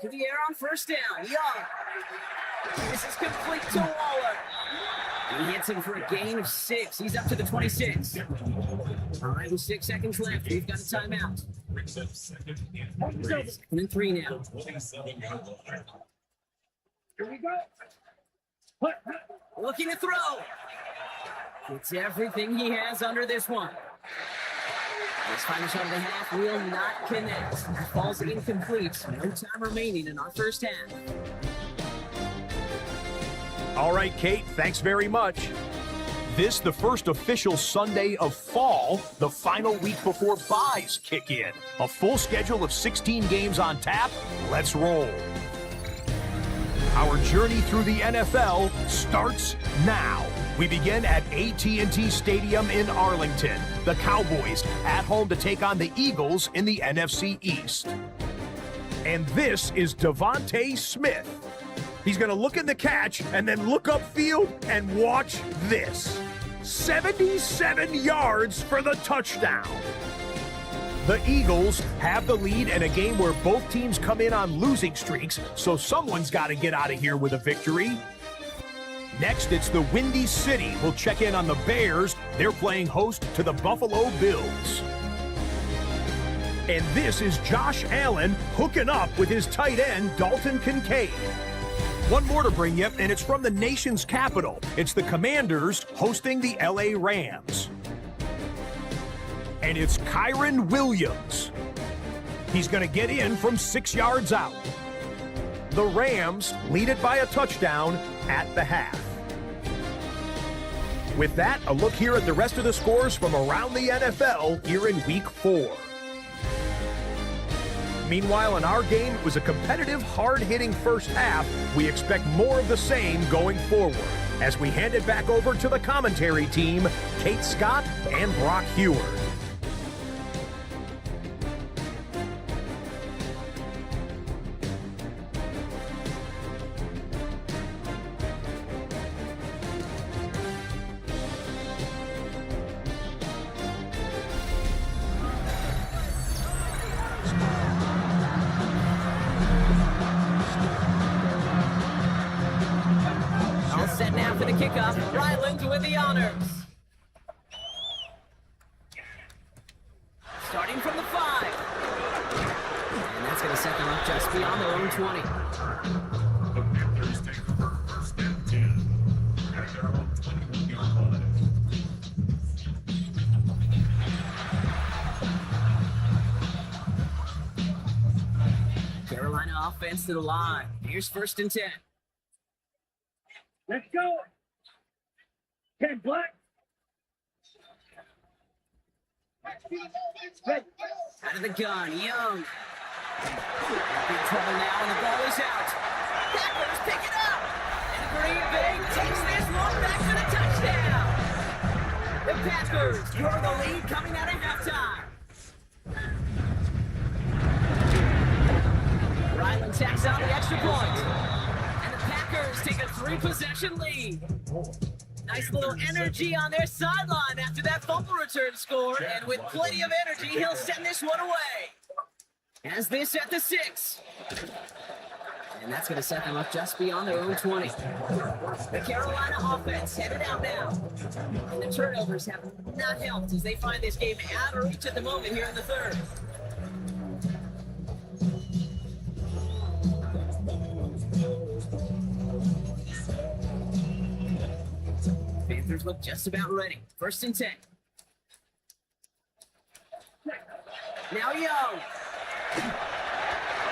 To the air on 1st down. Young. This is complete to Waller. He hits him for a gain of 6. He's up to the 26. All right, with 6 seconds left, we've got a timeout. 2nd and 3 now. Here we go. Looking to throw. It's everything he has under this one. This final shot of the half will not connect. Falls incomplete. No time remaining in our first half. All right, Kate, thanks very much. This, the first official Sunday of fall, the final week before byes kick in. A full schedule of 16 games on tap. Let's roll. Our journey through the NFL starts now. We begin at AT&T Stadium in Arlington. The Cowboys at home to take on the Eagles in the NFC East. And this is Devontae Smith. He's going to look in the catch and then look upfield and watch this. 77 yards for the touchdown. The Eagles have the lead in a game where both teams come in on losing streaks, so someone's got to get out of here with a victory. Next, it's the Windy City. We'll check in on the Bears. They're playing host to the Buffalo Bills. And this is Josh Allen hooking up with his tight end, Dalton Kincaid. One more to bring you, and it's from the nation's capital. It's the Commanders hosting the LA Rams. And it's Kyron Williams. He's going to get in from 6 yards out. The Rams lead it by a touchdown at the half. With that, a look here at the rest of the scores from around the NFL here in Week 4. Meanwhile, in our game, it was a competitive, hard-hitting first half. We expect more of the same going forward. As we hand it back over to the commentary team, Kate Scott and Brock Heward. Set now for the kickoff. Ryland with the honors. Starting from the 5. And that's going to set them up just beyond their own 20. The Panthers take over 1st and 10 at their own 21-yard line. Carolina offense to the line. Here's 1st and 10. Let's go. 10 black. Out of the gun, Young. Big trouble now, and the ball is out. Packers pick it up. And Green Bay takes this one back for the touchdown. The Packers grow the lead coming out of halftime. Ryland tacks on the extra point. And the Packers take a 3-possession lead. Nice little energy on their sideline after that fumble return score. And with plenty of energy, he'll send this one away. Has this at the 6. And that's going to set them up just beyond their own 20. The Carolina offense headed out now. And the turnovers have not helped as they find this game out of reach at the moment here in the third. Panthers look just about ready. 1st and 10. Now Young.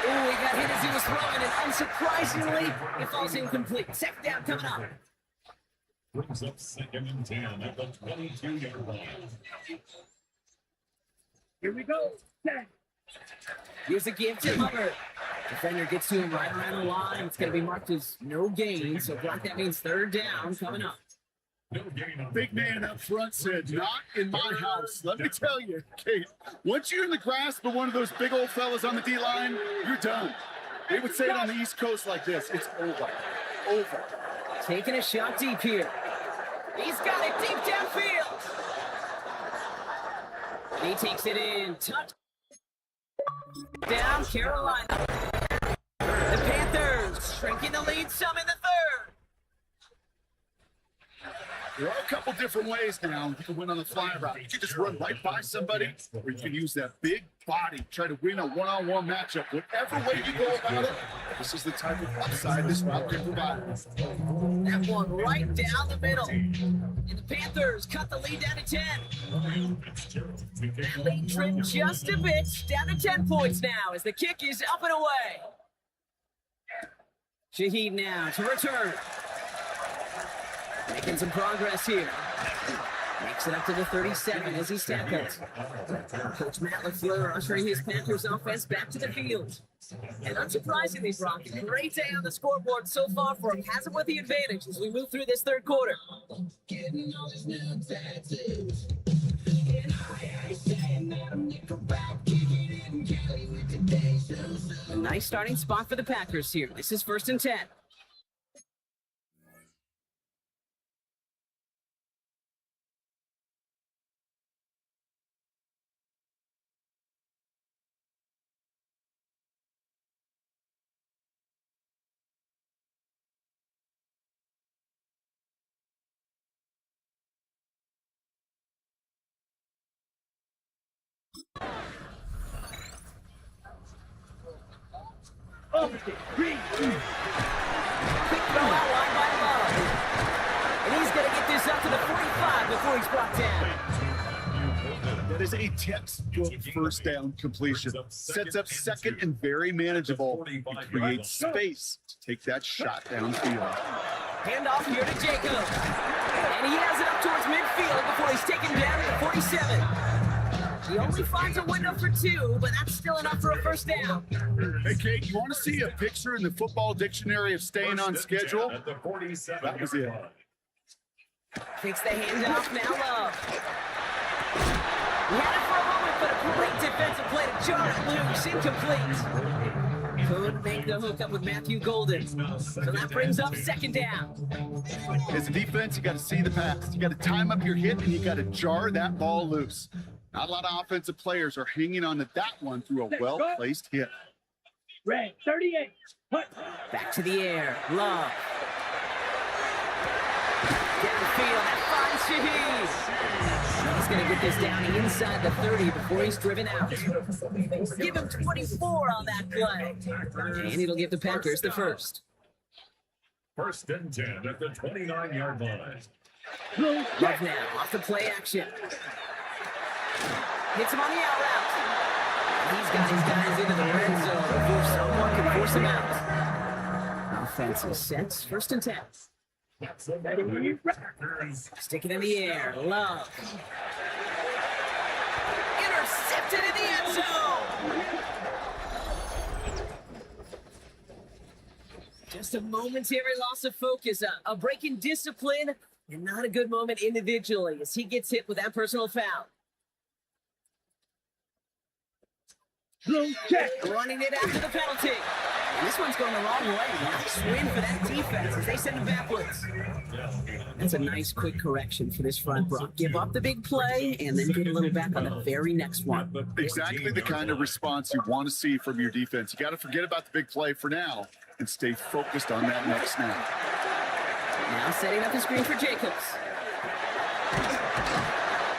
Oh, he got hit as he was throwing, and unsurprisingly, it falls incomplete. 2nd down coming up. Brings up 2nd and 10 at the 22-yard line. Here we go. Here's a give to Hubbard. Defender gets to him right around the line. It's going to be marked as no gain, so block that means 3rd down coming up. Big man up front said, not in my house. Let me tell you, Kate, once you're in the grasp of one of those big old fellas on the D-line, you're done. They would say it on the East Coast like this, it's over. Over. Taking a shot deep here. He's got it deep downfield. He takes it in. Touch. Down Carolina. The Panthers shrinking the lead some in the 3rd. There are a couple different ways now. You can win on the fly route. You can just run right by somebody, or you can use that big body, try to win a one-on-one matchup. Whatever way you go about it, this is the type of upside this route can provide. That one right down the middle. And the Panthers cut the lead down to 10. That lead trimmed just a bit, down to 10 points now as the kick is up and away. Shaheed now to return. Making some progress here. Makes it up to the 37 as he tackles. Coach Matt LaFleur ushering his Panthers offense back to the field. And unsurprisingly, Brock, a great day on the scoreboard so far for him. Has him with the advantage as we move through this 3rd quarter. A nice starting spot for the Packers here. This is 1st and 10. Quick throw out wide by Love. And he's going to get this up to the 45 before he's brought down. That is a textbook 1st down completion. Sets up 2nd and very manageable. It creates space to take that shot downfield. Handoff here to Jacob. And he has it up towards midfield before he's taken down at the 47. He only finds a window for 2, but that's still enough for a 1st down. Hey, Kate, you want to see a picture in the football dictionary of staying on schedule? That was it. Takes the handoff, now Love. He had it for a moment, but a great defensive play to jar it loose, incomplete. Couldn't make the hookup with Matthew Golden. So that brings up 2nd down. As a defense, you got to see the pass. You got to time up your hit, and you got to jar that ball loose. Not a lot of offensive players are hanging on to that one through a well-placed hit. Red 38. Back to the air. Love. Downfield. That finds Shaheed. He's going to get this down inside the 30 before he's driven out. Give him 24 on that play. And it'll give the Packers the 1st. 1st and 10 at the 29-yard line. Love now off the play action. Hits him on the out route. He's got his guys into the red zone before someone can force him out. Offensive sets, 1st and 10. Stick it in the air. Love. Intercepted in the end zone. Just a momentary loss of focus, a break in discipline, and not a good moment individually as he gets hit with that personal foul. Check. Running it after the penalty. And this one's going the wrong way. Nice win for that defense as they send him backwards. That's a nice quick correction for this front, Brock. Give up the big play and then get a little back on the very next one. Exactly the kind of response you want to see from your defense. You got to forget about the big play for now and stay focused on that next snap. Now setting up the screen for Jacobs.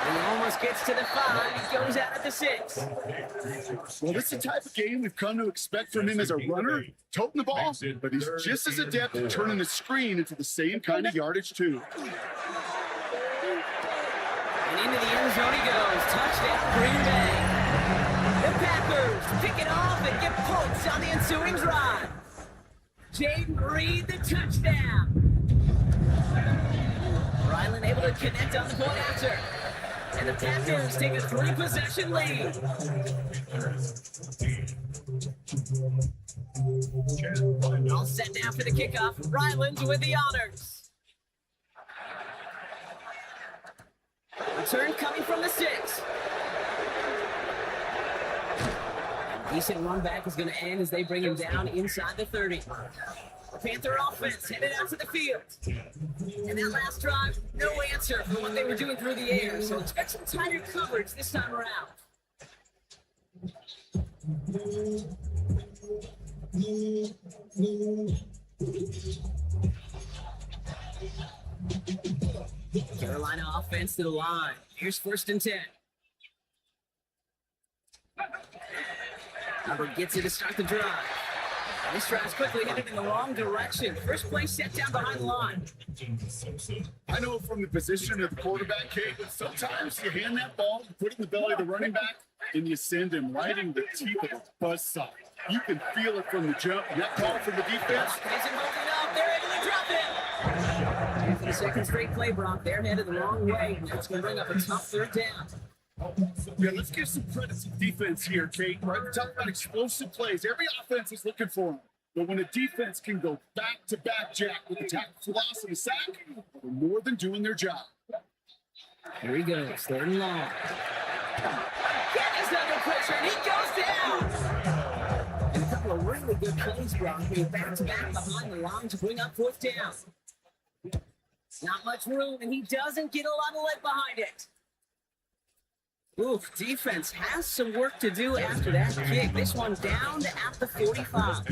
He almost gets to the 5. He goes out at the 6. Well, this is the type of game we've come to expect from him as a runner, toting the ball, but he's just as adept at turning the screen into the same kind of yardage, too. And into the end zone he goes. Touchdown, Green Bay. The Packers pick it off and get points on the ensuing drive. Jaden Reed, the touchdown. Ryland able to connect on the point after. And the Packers take a 3-possession lead. All set now for the kickoff. Ryland with the honors. Return coming from the 6. Decent run back is going to end as they bring him down inside the 30. Panther offense headed out to the field. And that last drive, no answer for what they were doing through the air. So expect some tighter coverage this time around. Carolina offense to the line. Here's 1st and 10. Hubbard gets it to start the drive. This drive's quickly headed in the wrong direction. First play set down behind the line. I know from the position of the quarterback, Kate, but sometimes you hand that ball, put it in the belly of the running back, and you send him right in the teeth of his buzzsaw. You can feel it from the jump. That call from the defense. Isn't holding up. They're able to drop it. And for the second straight play, Brock, they're headed the wrong way. That's going to bring up a tough 3rd down. Yeah, let's give some credit to defense here, Kate. Right? We talk about explosive plays. Every offense is looking for them. But when a defense can go back-to-back, Jack, with the tackle for loss and a sack, they're more than doing their job. Here he goes, 3rd and long. He's under pressure, and he goes down. And a couple of really good plays, Brock, being back-to-back behind the line to bring up 4th down. Not much room, and he doesn't get a lot of leg behind it. Oof, defense has some work to do after that kick. This one down at the 45.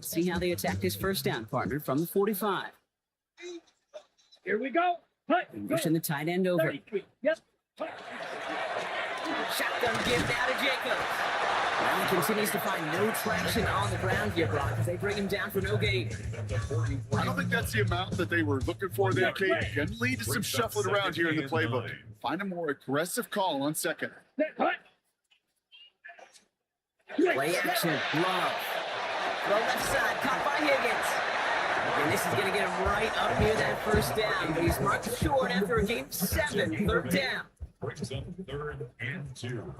See how they attack this 1st down, partner, from the 45. Here we go. Pushing the tight end over. 33. Yep. Shotgun give now to Jacobs. Now he continues to find no traction on the ground here, Brock, as they bring him down for no gain. I don't think that's the amount that they were looking for there, Kate. Can lead to some shuffling around here in the playbook. Find a more aggressive call on 2nd. Play action, Love. Throw left side, caught by Higgins. And this is going to get him right up near that 1st down. But he's marked short after a game 7, 3rd down. Brings up 3rd and 2.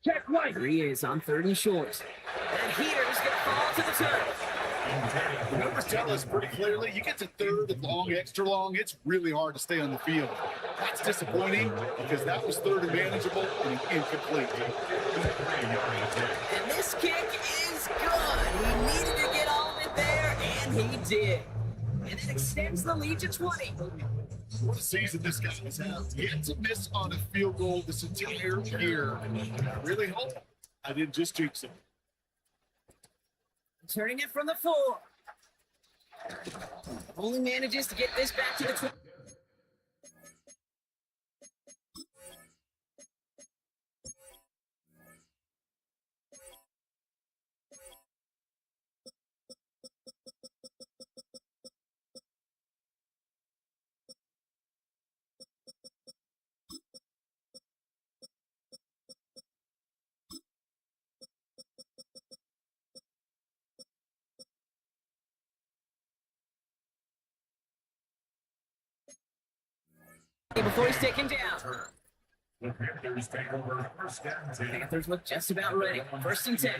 Check right. Here he is on 3rd and short. And here's going to fall to the turf. The numbers tell us pretty clearly, you get to 3rd and long, extra long, it's really hard to stay on the field. That's disappointing because that was 3rd and manageable and incomplete. And this kick is good. He needed to get all of it there, and he did. And it extends the lead to 20. What a season this guy has had. Yet to miss on a field goal this entire year. And I really hope I didn't just jinx him. Turning it from the 4. Only manages to get this back to the 20. before he's taken down. The Panthers take over first down. Panthers look just about ready. 1st and 10.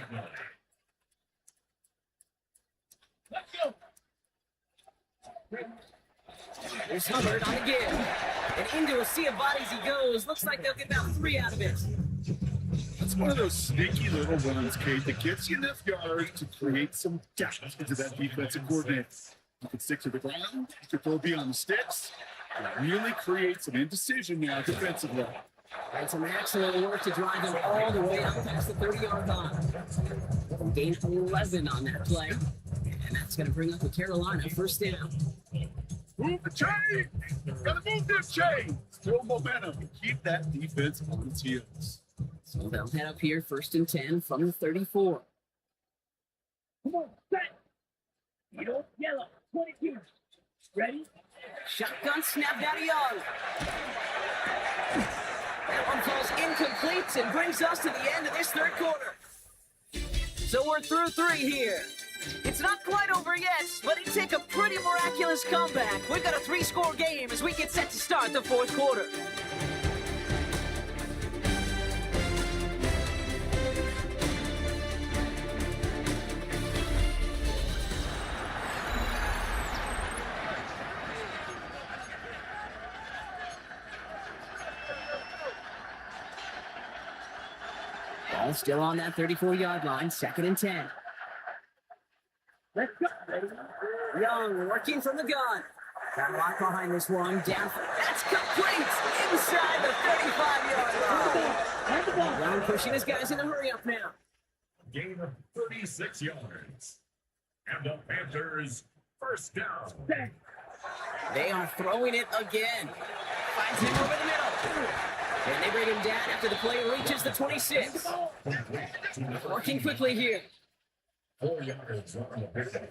Let's go. Here's Hubbard on the give. And into a sea of bodies he goes. Looks like they'll get about 3 out of it. That's one of those sneaky little runs, Kate, that gets you enough yards to create some depth into that defensive coordinator. You can stick to the ground, you can throw beyond the sticks, and really create some indecision now defensively. And some excellent work to drive them all the way out past the 30-yard line. Gain 11 on that play. And that's going to bring up the Carolina 1st down. Move the chain! Gotta move this chain! Still momentum. Keep that defense on its heels. So they'll head up here 1st and 10 from the 34. Come on, set. Yellow, 22. Ready? Shotgun snap down to Young. That one falls incomplete and brings us to the end of this 3rd quarter. So we're through 3 here. It's not quite over yet, but it took a pretty miraculous comeback. We've got a 3-score game as we get set to start the 4th quarter. Ball still on that 34-yard line, 2nd and 10. Let's go. Ready? Young working from the gun. Got locked behind this one. Down. That's complete. Inside the 35-yard line. Have the ball. Young pushing his guys in a hurry up now. Gain of 36 yards. And the Panthers first down. Set. They are throwing it again. Finds him over the middle. And they bring him down after the play reaches the 26. Working quickly here. 4 yards on the pickup.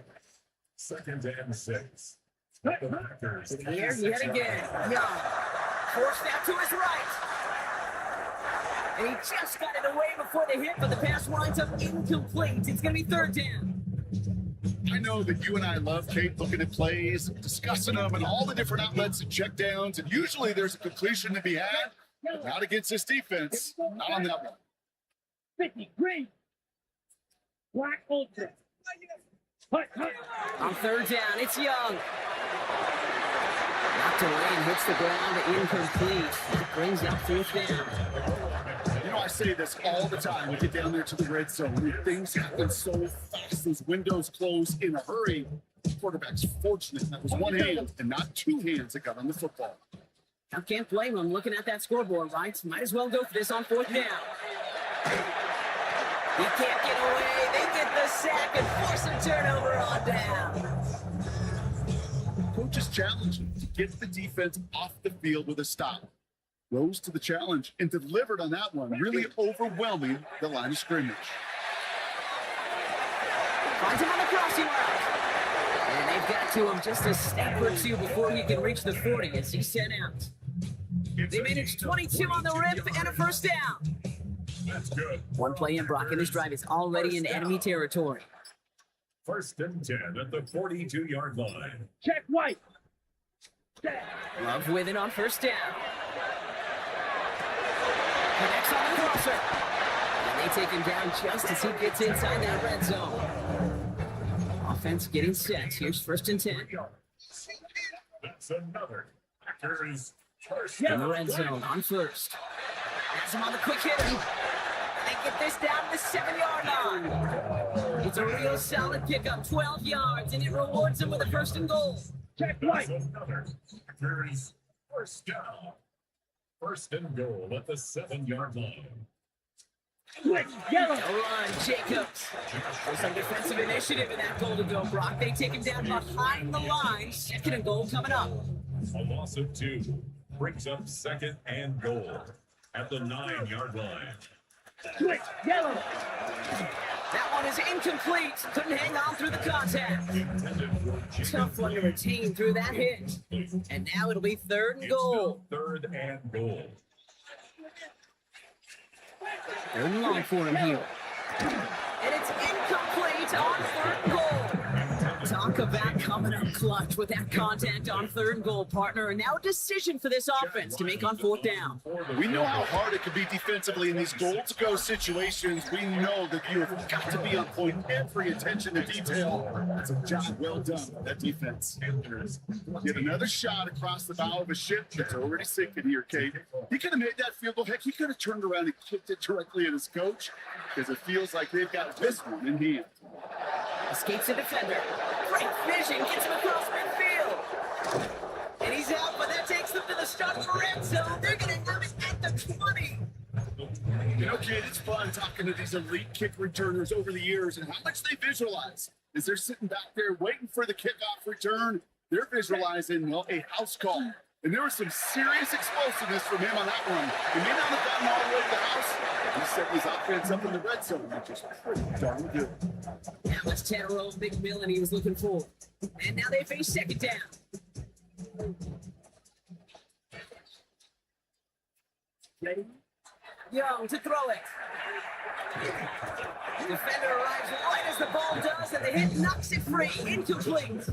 2nd and 6. The Packers. Here yet again. Young. Forced out to his right. And he just got it away before the hit, but the pass winds up incomplete. It's going to be 3rd down. I know that you and I love, Kate, looking at plays, discussing them, and all the different outlets and checkdowns, and usually there's a completion to be had. But not against this defense. Not on that one. 50. Green. Black ultra. Hut. On 3rd down, it's Young. Knocked away and hits the ground incomplete. That brings up 4th down. You know, I say this all the time. We get down there to the red zone. Things happen so fast. Those windows close in a hurry. The quarterback's fortunate. That was one hand and not 2 hands that got on the football. I can't blame him looking at that scoreboard, right? Might as well go for this on 4th down. He can't get away. They get the sack and force a turnover on down. Coach's challenge to get the defense off the field with a stop. Rose to the challenge and delivered on that one, really overwhelming the line of scrimmage. Finds him on the crossing route. And they've got to him just a step or 2 before he can reach the 40 as he's sent out. They managed 22 on the rip and a 1st down. That's good. One play in, Brock, and this drive is already in enemy territory. 1st and 10 at the 42-yard line. Check white. Set. Love with it on 1st down. Connects on the crosser. And they take him down just as he gets inside that red zone. Offense getting set. Here's 1st and 10. That's another Packers first In the down. red zone on 1st. Has him on the quick hitter. They get this down to the 7-yard line. It's a real solid pickup, 12 yards, and it rewards them with a 1st and goal. Check white. That's another Packers first down. 1st and goal at the 7-yard line. Switch. Yellow. No run, Jacobs. There's some defensive initiative in that goal to go, Brock. They take him down behind the line. 2nd and goal coming up. A loss of 2 brings up 2nd and goal at the 9-yard line. Switch. Yellow. That one is incomplete. Couldn't hang on through the contact. Tough one to retain through that hit. And now it'll be 3rd and goal. 3rd and goal. 3rd and long for him here. And it's incomplete on 3rd and goal. Talk about coming up clutch with that contact on 3rd and goal, partner. And now a decision for this offense to make on 4th down. We know how hard it can be defensively in these goal-to-go situations. We know that you have got to be on point. Every attention to detail. That's a job well done, that defense. Get another shot across the bow of a ship that's already sinking here, Kate. He could have made that field goal. Heck, he could have turned around and kicked it directly at his coach, because it feels like they've got this one in hand. Escapes the defender. Great vision, gets him across midfield. And he's out, but that takes them to the start for red zone. They're going to have it at the 20. You know, kid, it's fun talking to these elite kick returners over the years and how much they visualize. As they're sitting back there waiting for the kickoff return, they're visualizing, well, a house call. And there was some serious explosiveness from him on that one. He may not have gotten all the way to the house. He set his offense up in the red zone, which is pretty darn good. That was 10-row big mill, and he was looking for. And now they face 2nd down. Ready? Young to throw it. Defender arrives right as the ball does, and the hit knocks it free. Incomplete.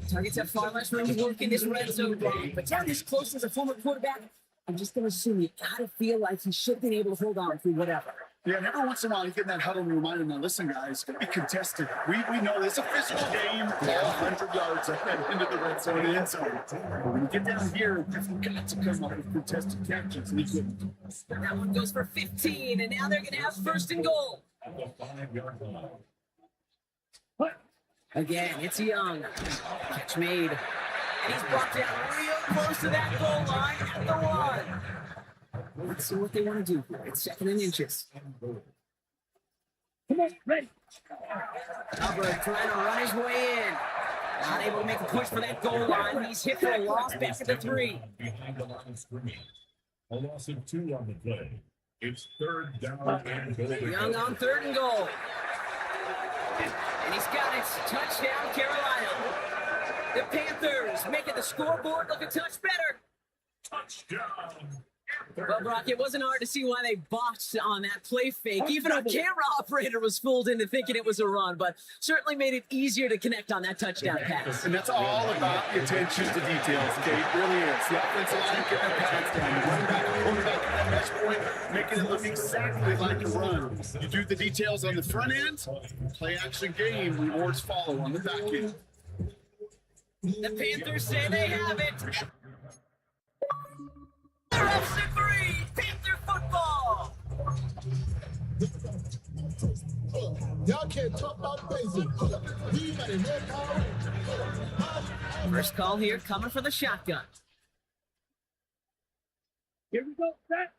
Targets have far less room to work in this red zone game, but down this close as a former quarterback, I'm just going to assume you got to feel like he should have been able to hold on through whatever. Yeah, and every once in a while you get in that huddle and remind them, now listen, guys, it's going to be contested. We know it's a physical game, 100 yards ahead into the red zone and end zone. But when you get down here, you've got to come up with contested catches, and he couldn't. That one goes for 15, and now they're going to have 1st and goal. Again, it's Young. Catch made. And he's brought down real close to that goal line at the 1. Let's see what they want to do here. It's 2nd and inches. Come on, ready. Hubbard trying to run his way in. Not able to make a push for that goal line. He's hit for a loss back at the 3. Behind the line of scrimmage. A loss of 2 on the play. It's 3rd down and goal. Young on 3rd and goal. And he's got it. Touchdown, Carolina. The Panthers making the scoreboard look a touch better. Touchdown. Well, Brock, it wasn't hard to see why they botched on that play fake. Even our camera operator was fooled into thinking it was a run, but certainly made it easier to connect on that touchdown pass. And that's all about the attention to details, Kate. It really is. The offensive line getting their pads down. The running back and quarterback at that mesh point, making it look exactly like a run. You do the details on the front end, play action game, rewards follow on the back end. The Panthers say they have it. Refs agree. Panther football. Y'all can't talk about basic. First call here coming for the shotgun. Here we go, set.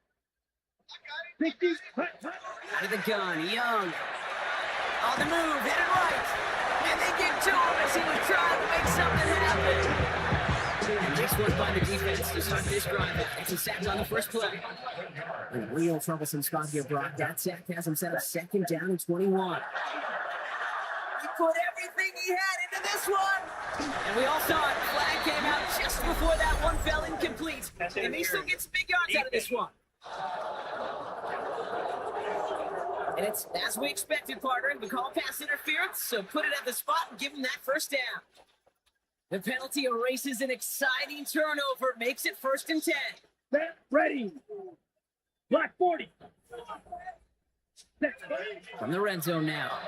50, Out of the gun, Young. On the move, hit it right. And they get to him as he was trying to make something happen. And this one by the defense to start this drive. It's a sack on the first play. A real troublesome spot here, Brock. That sack has him set up 2nd down and 21. He put everything he had into this one. And we all saw it. Flag came out just before that one fell incomplete. And he still gets big yards out of this one. And it's as we expected, partner. We call pass interference, so put it at the spot and give him that 1st down. The penalty erases an exciting turnover, makes it 1st and 10. set, ready. Black 40. Set. From the red zone now.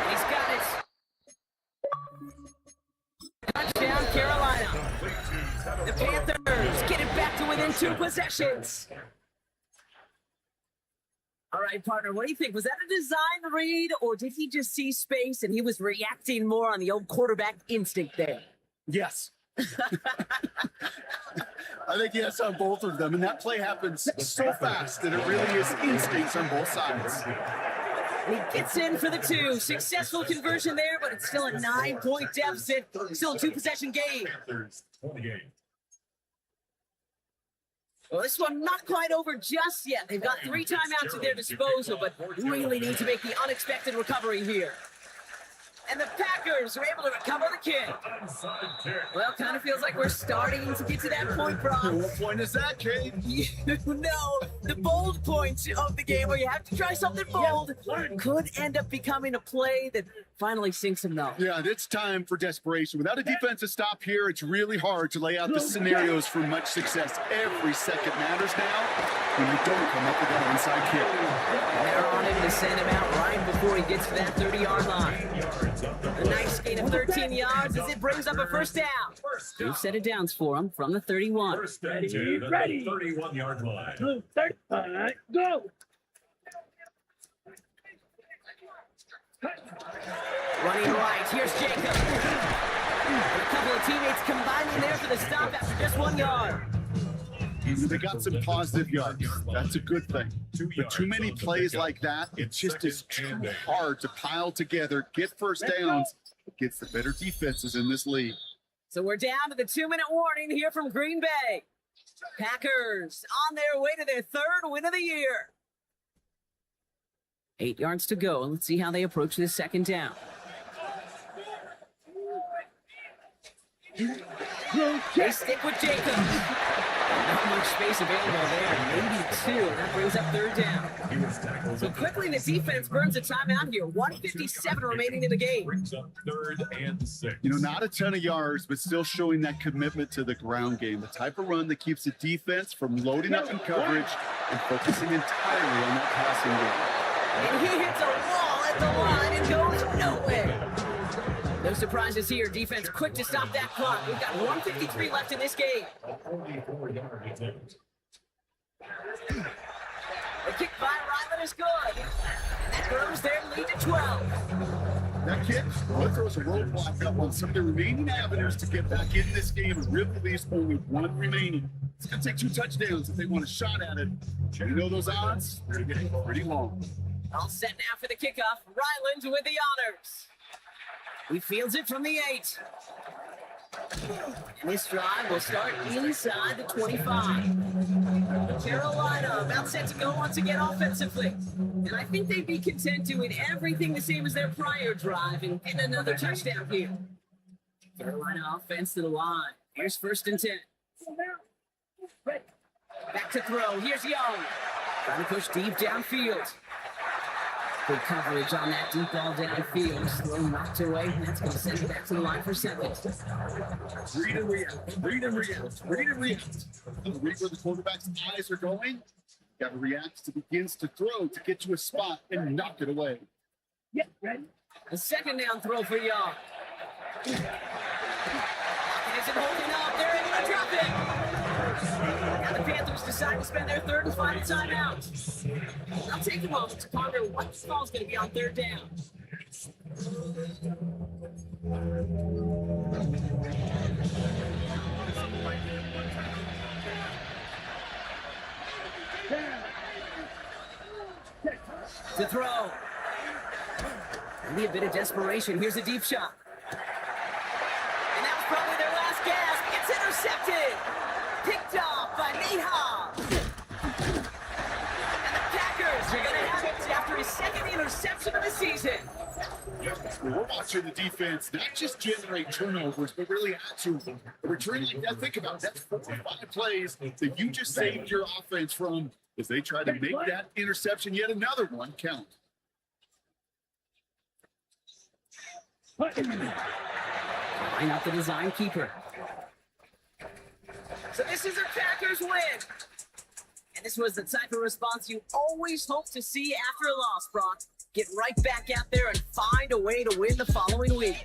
And he's got it. Touchdown, Carolina. The Panthers get it back to within 2 possessions. All right, partner, what do you think? Was that a design read, or did he just see space and he was reacting more on the old quarterback instinct there? Yes. I think yes on both of them, and that play happens so fast that it really is instincts on both sides. He gets in for the 2. Successful conversion there, but it's still a 9-point deficit. Still a 2-possession game. Well, this one not quite over just yet. They've got 3 timeouts at their disposal, but really need to make the unexpected recovery here. And the Packers are able to recover the kick. Well, kind of feels like we're starting to get to that point, Bron. What point is that, Kate? You know, the bold point of the game where you have to try something bold could end up becoming a play that finally sinks him though. Yeah, it's time for desperation. Without a defensive stop here, it's really hard to lay out the scenarios for much success. Every second matters now when you don't come up with that inside kick. And they're on him to send him out right before he gets to that 30-yard line. A nice gain of 13 yards as it brings up a first down. Two set of downs for him from the 31. First and 10 at the 31-yard line. Go. Running right, here's Jacob. And a couple of teammates combining there for the stop after just 1 yard. They got some positive yards. That's a good thing. But too many plays like that, it just is too hard to pile together, get first downs against the better defenses in this league. So we're down to the 2-minute warning here from Green Bay. Packers on their way to their third win of the year. 8 yards to go, and let's see how they approach this second down. They stick with Jacob. Not much space available there, maybe two, and that brings up third down. So quickly the defense burns a timeout here. 1:57 remaining in the game. Brings up 3rd and 6. You know, not a ton of yards, but still showing that commitment to the ground game. The type of run that keeps the defense from loading up in coverage and focusing entirely on that passing game. And he hits a wall at the line and goes nowhere. No surprises here. Defense quick to stop that clock. We've got 1:53 left in this game. The kick by Ryland is good. And that grows their lead to 12. That kick, well, throws a roadblock up on some of the remaining avenues to get back in this game and really leaves only one remaining. It's going to take 2 touchdowns if they want a shot at it. You know those odds? They're getting pretty long. All set now for the kickoff. Ryland with the honors. He fields it from the 8. And this drive will start inside the 25. Carolina about set to go once again offensively. And I think they'd be content doing everything the same as their prior drive and getting another touchdown here. Carolina offense to the line. Here's 1st and 10. Back to throw. Here's Young. Trying to push deep downfield. Good coverage on that deep ball downfield. Still knocked away, and that's going to send it back to the line for 7. Read and react. Read and react. Read and react. Read where the quarterback's eyes are going. You got to react to begins to throw to get you a spot and knock it away. Yeah, ready. A second down throw for Young. It isn't holding up. They're able to drop it. Now the Panthers decide to spend their third and final timeout. I'll take a moment to ponder what this ball's going to be on 3rd down. To throw. Maybe a bit of desperation. Here's a deep shot. And that was probably their last gasp. It's intercepted. Picked off by Neha. And the Packers are going to have it after his 2nd interception of the season. We're watching the defense not just generate turnovers, but really add to them. Return like that, think about it. That's 4 or 5 plays that you just saved your offense from as they try to make that interception, yet another one, count. Line up the design keeper. So this is a Packers win. And this was the type of response you always hope to see after a loss, Brock. Get right back out there and find a way to win the following week.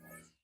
Nice.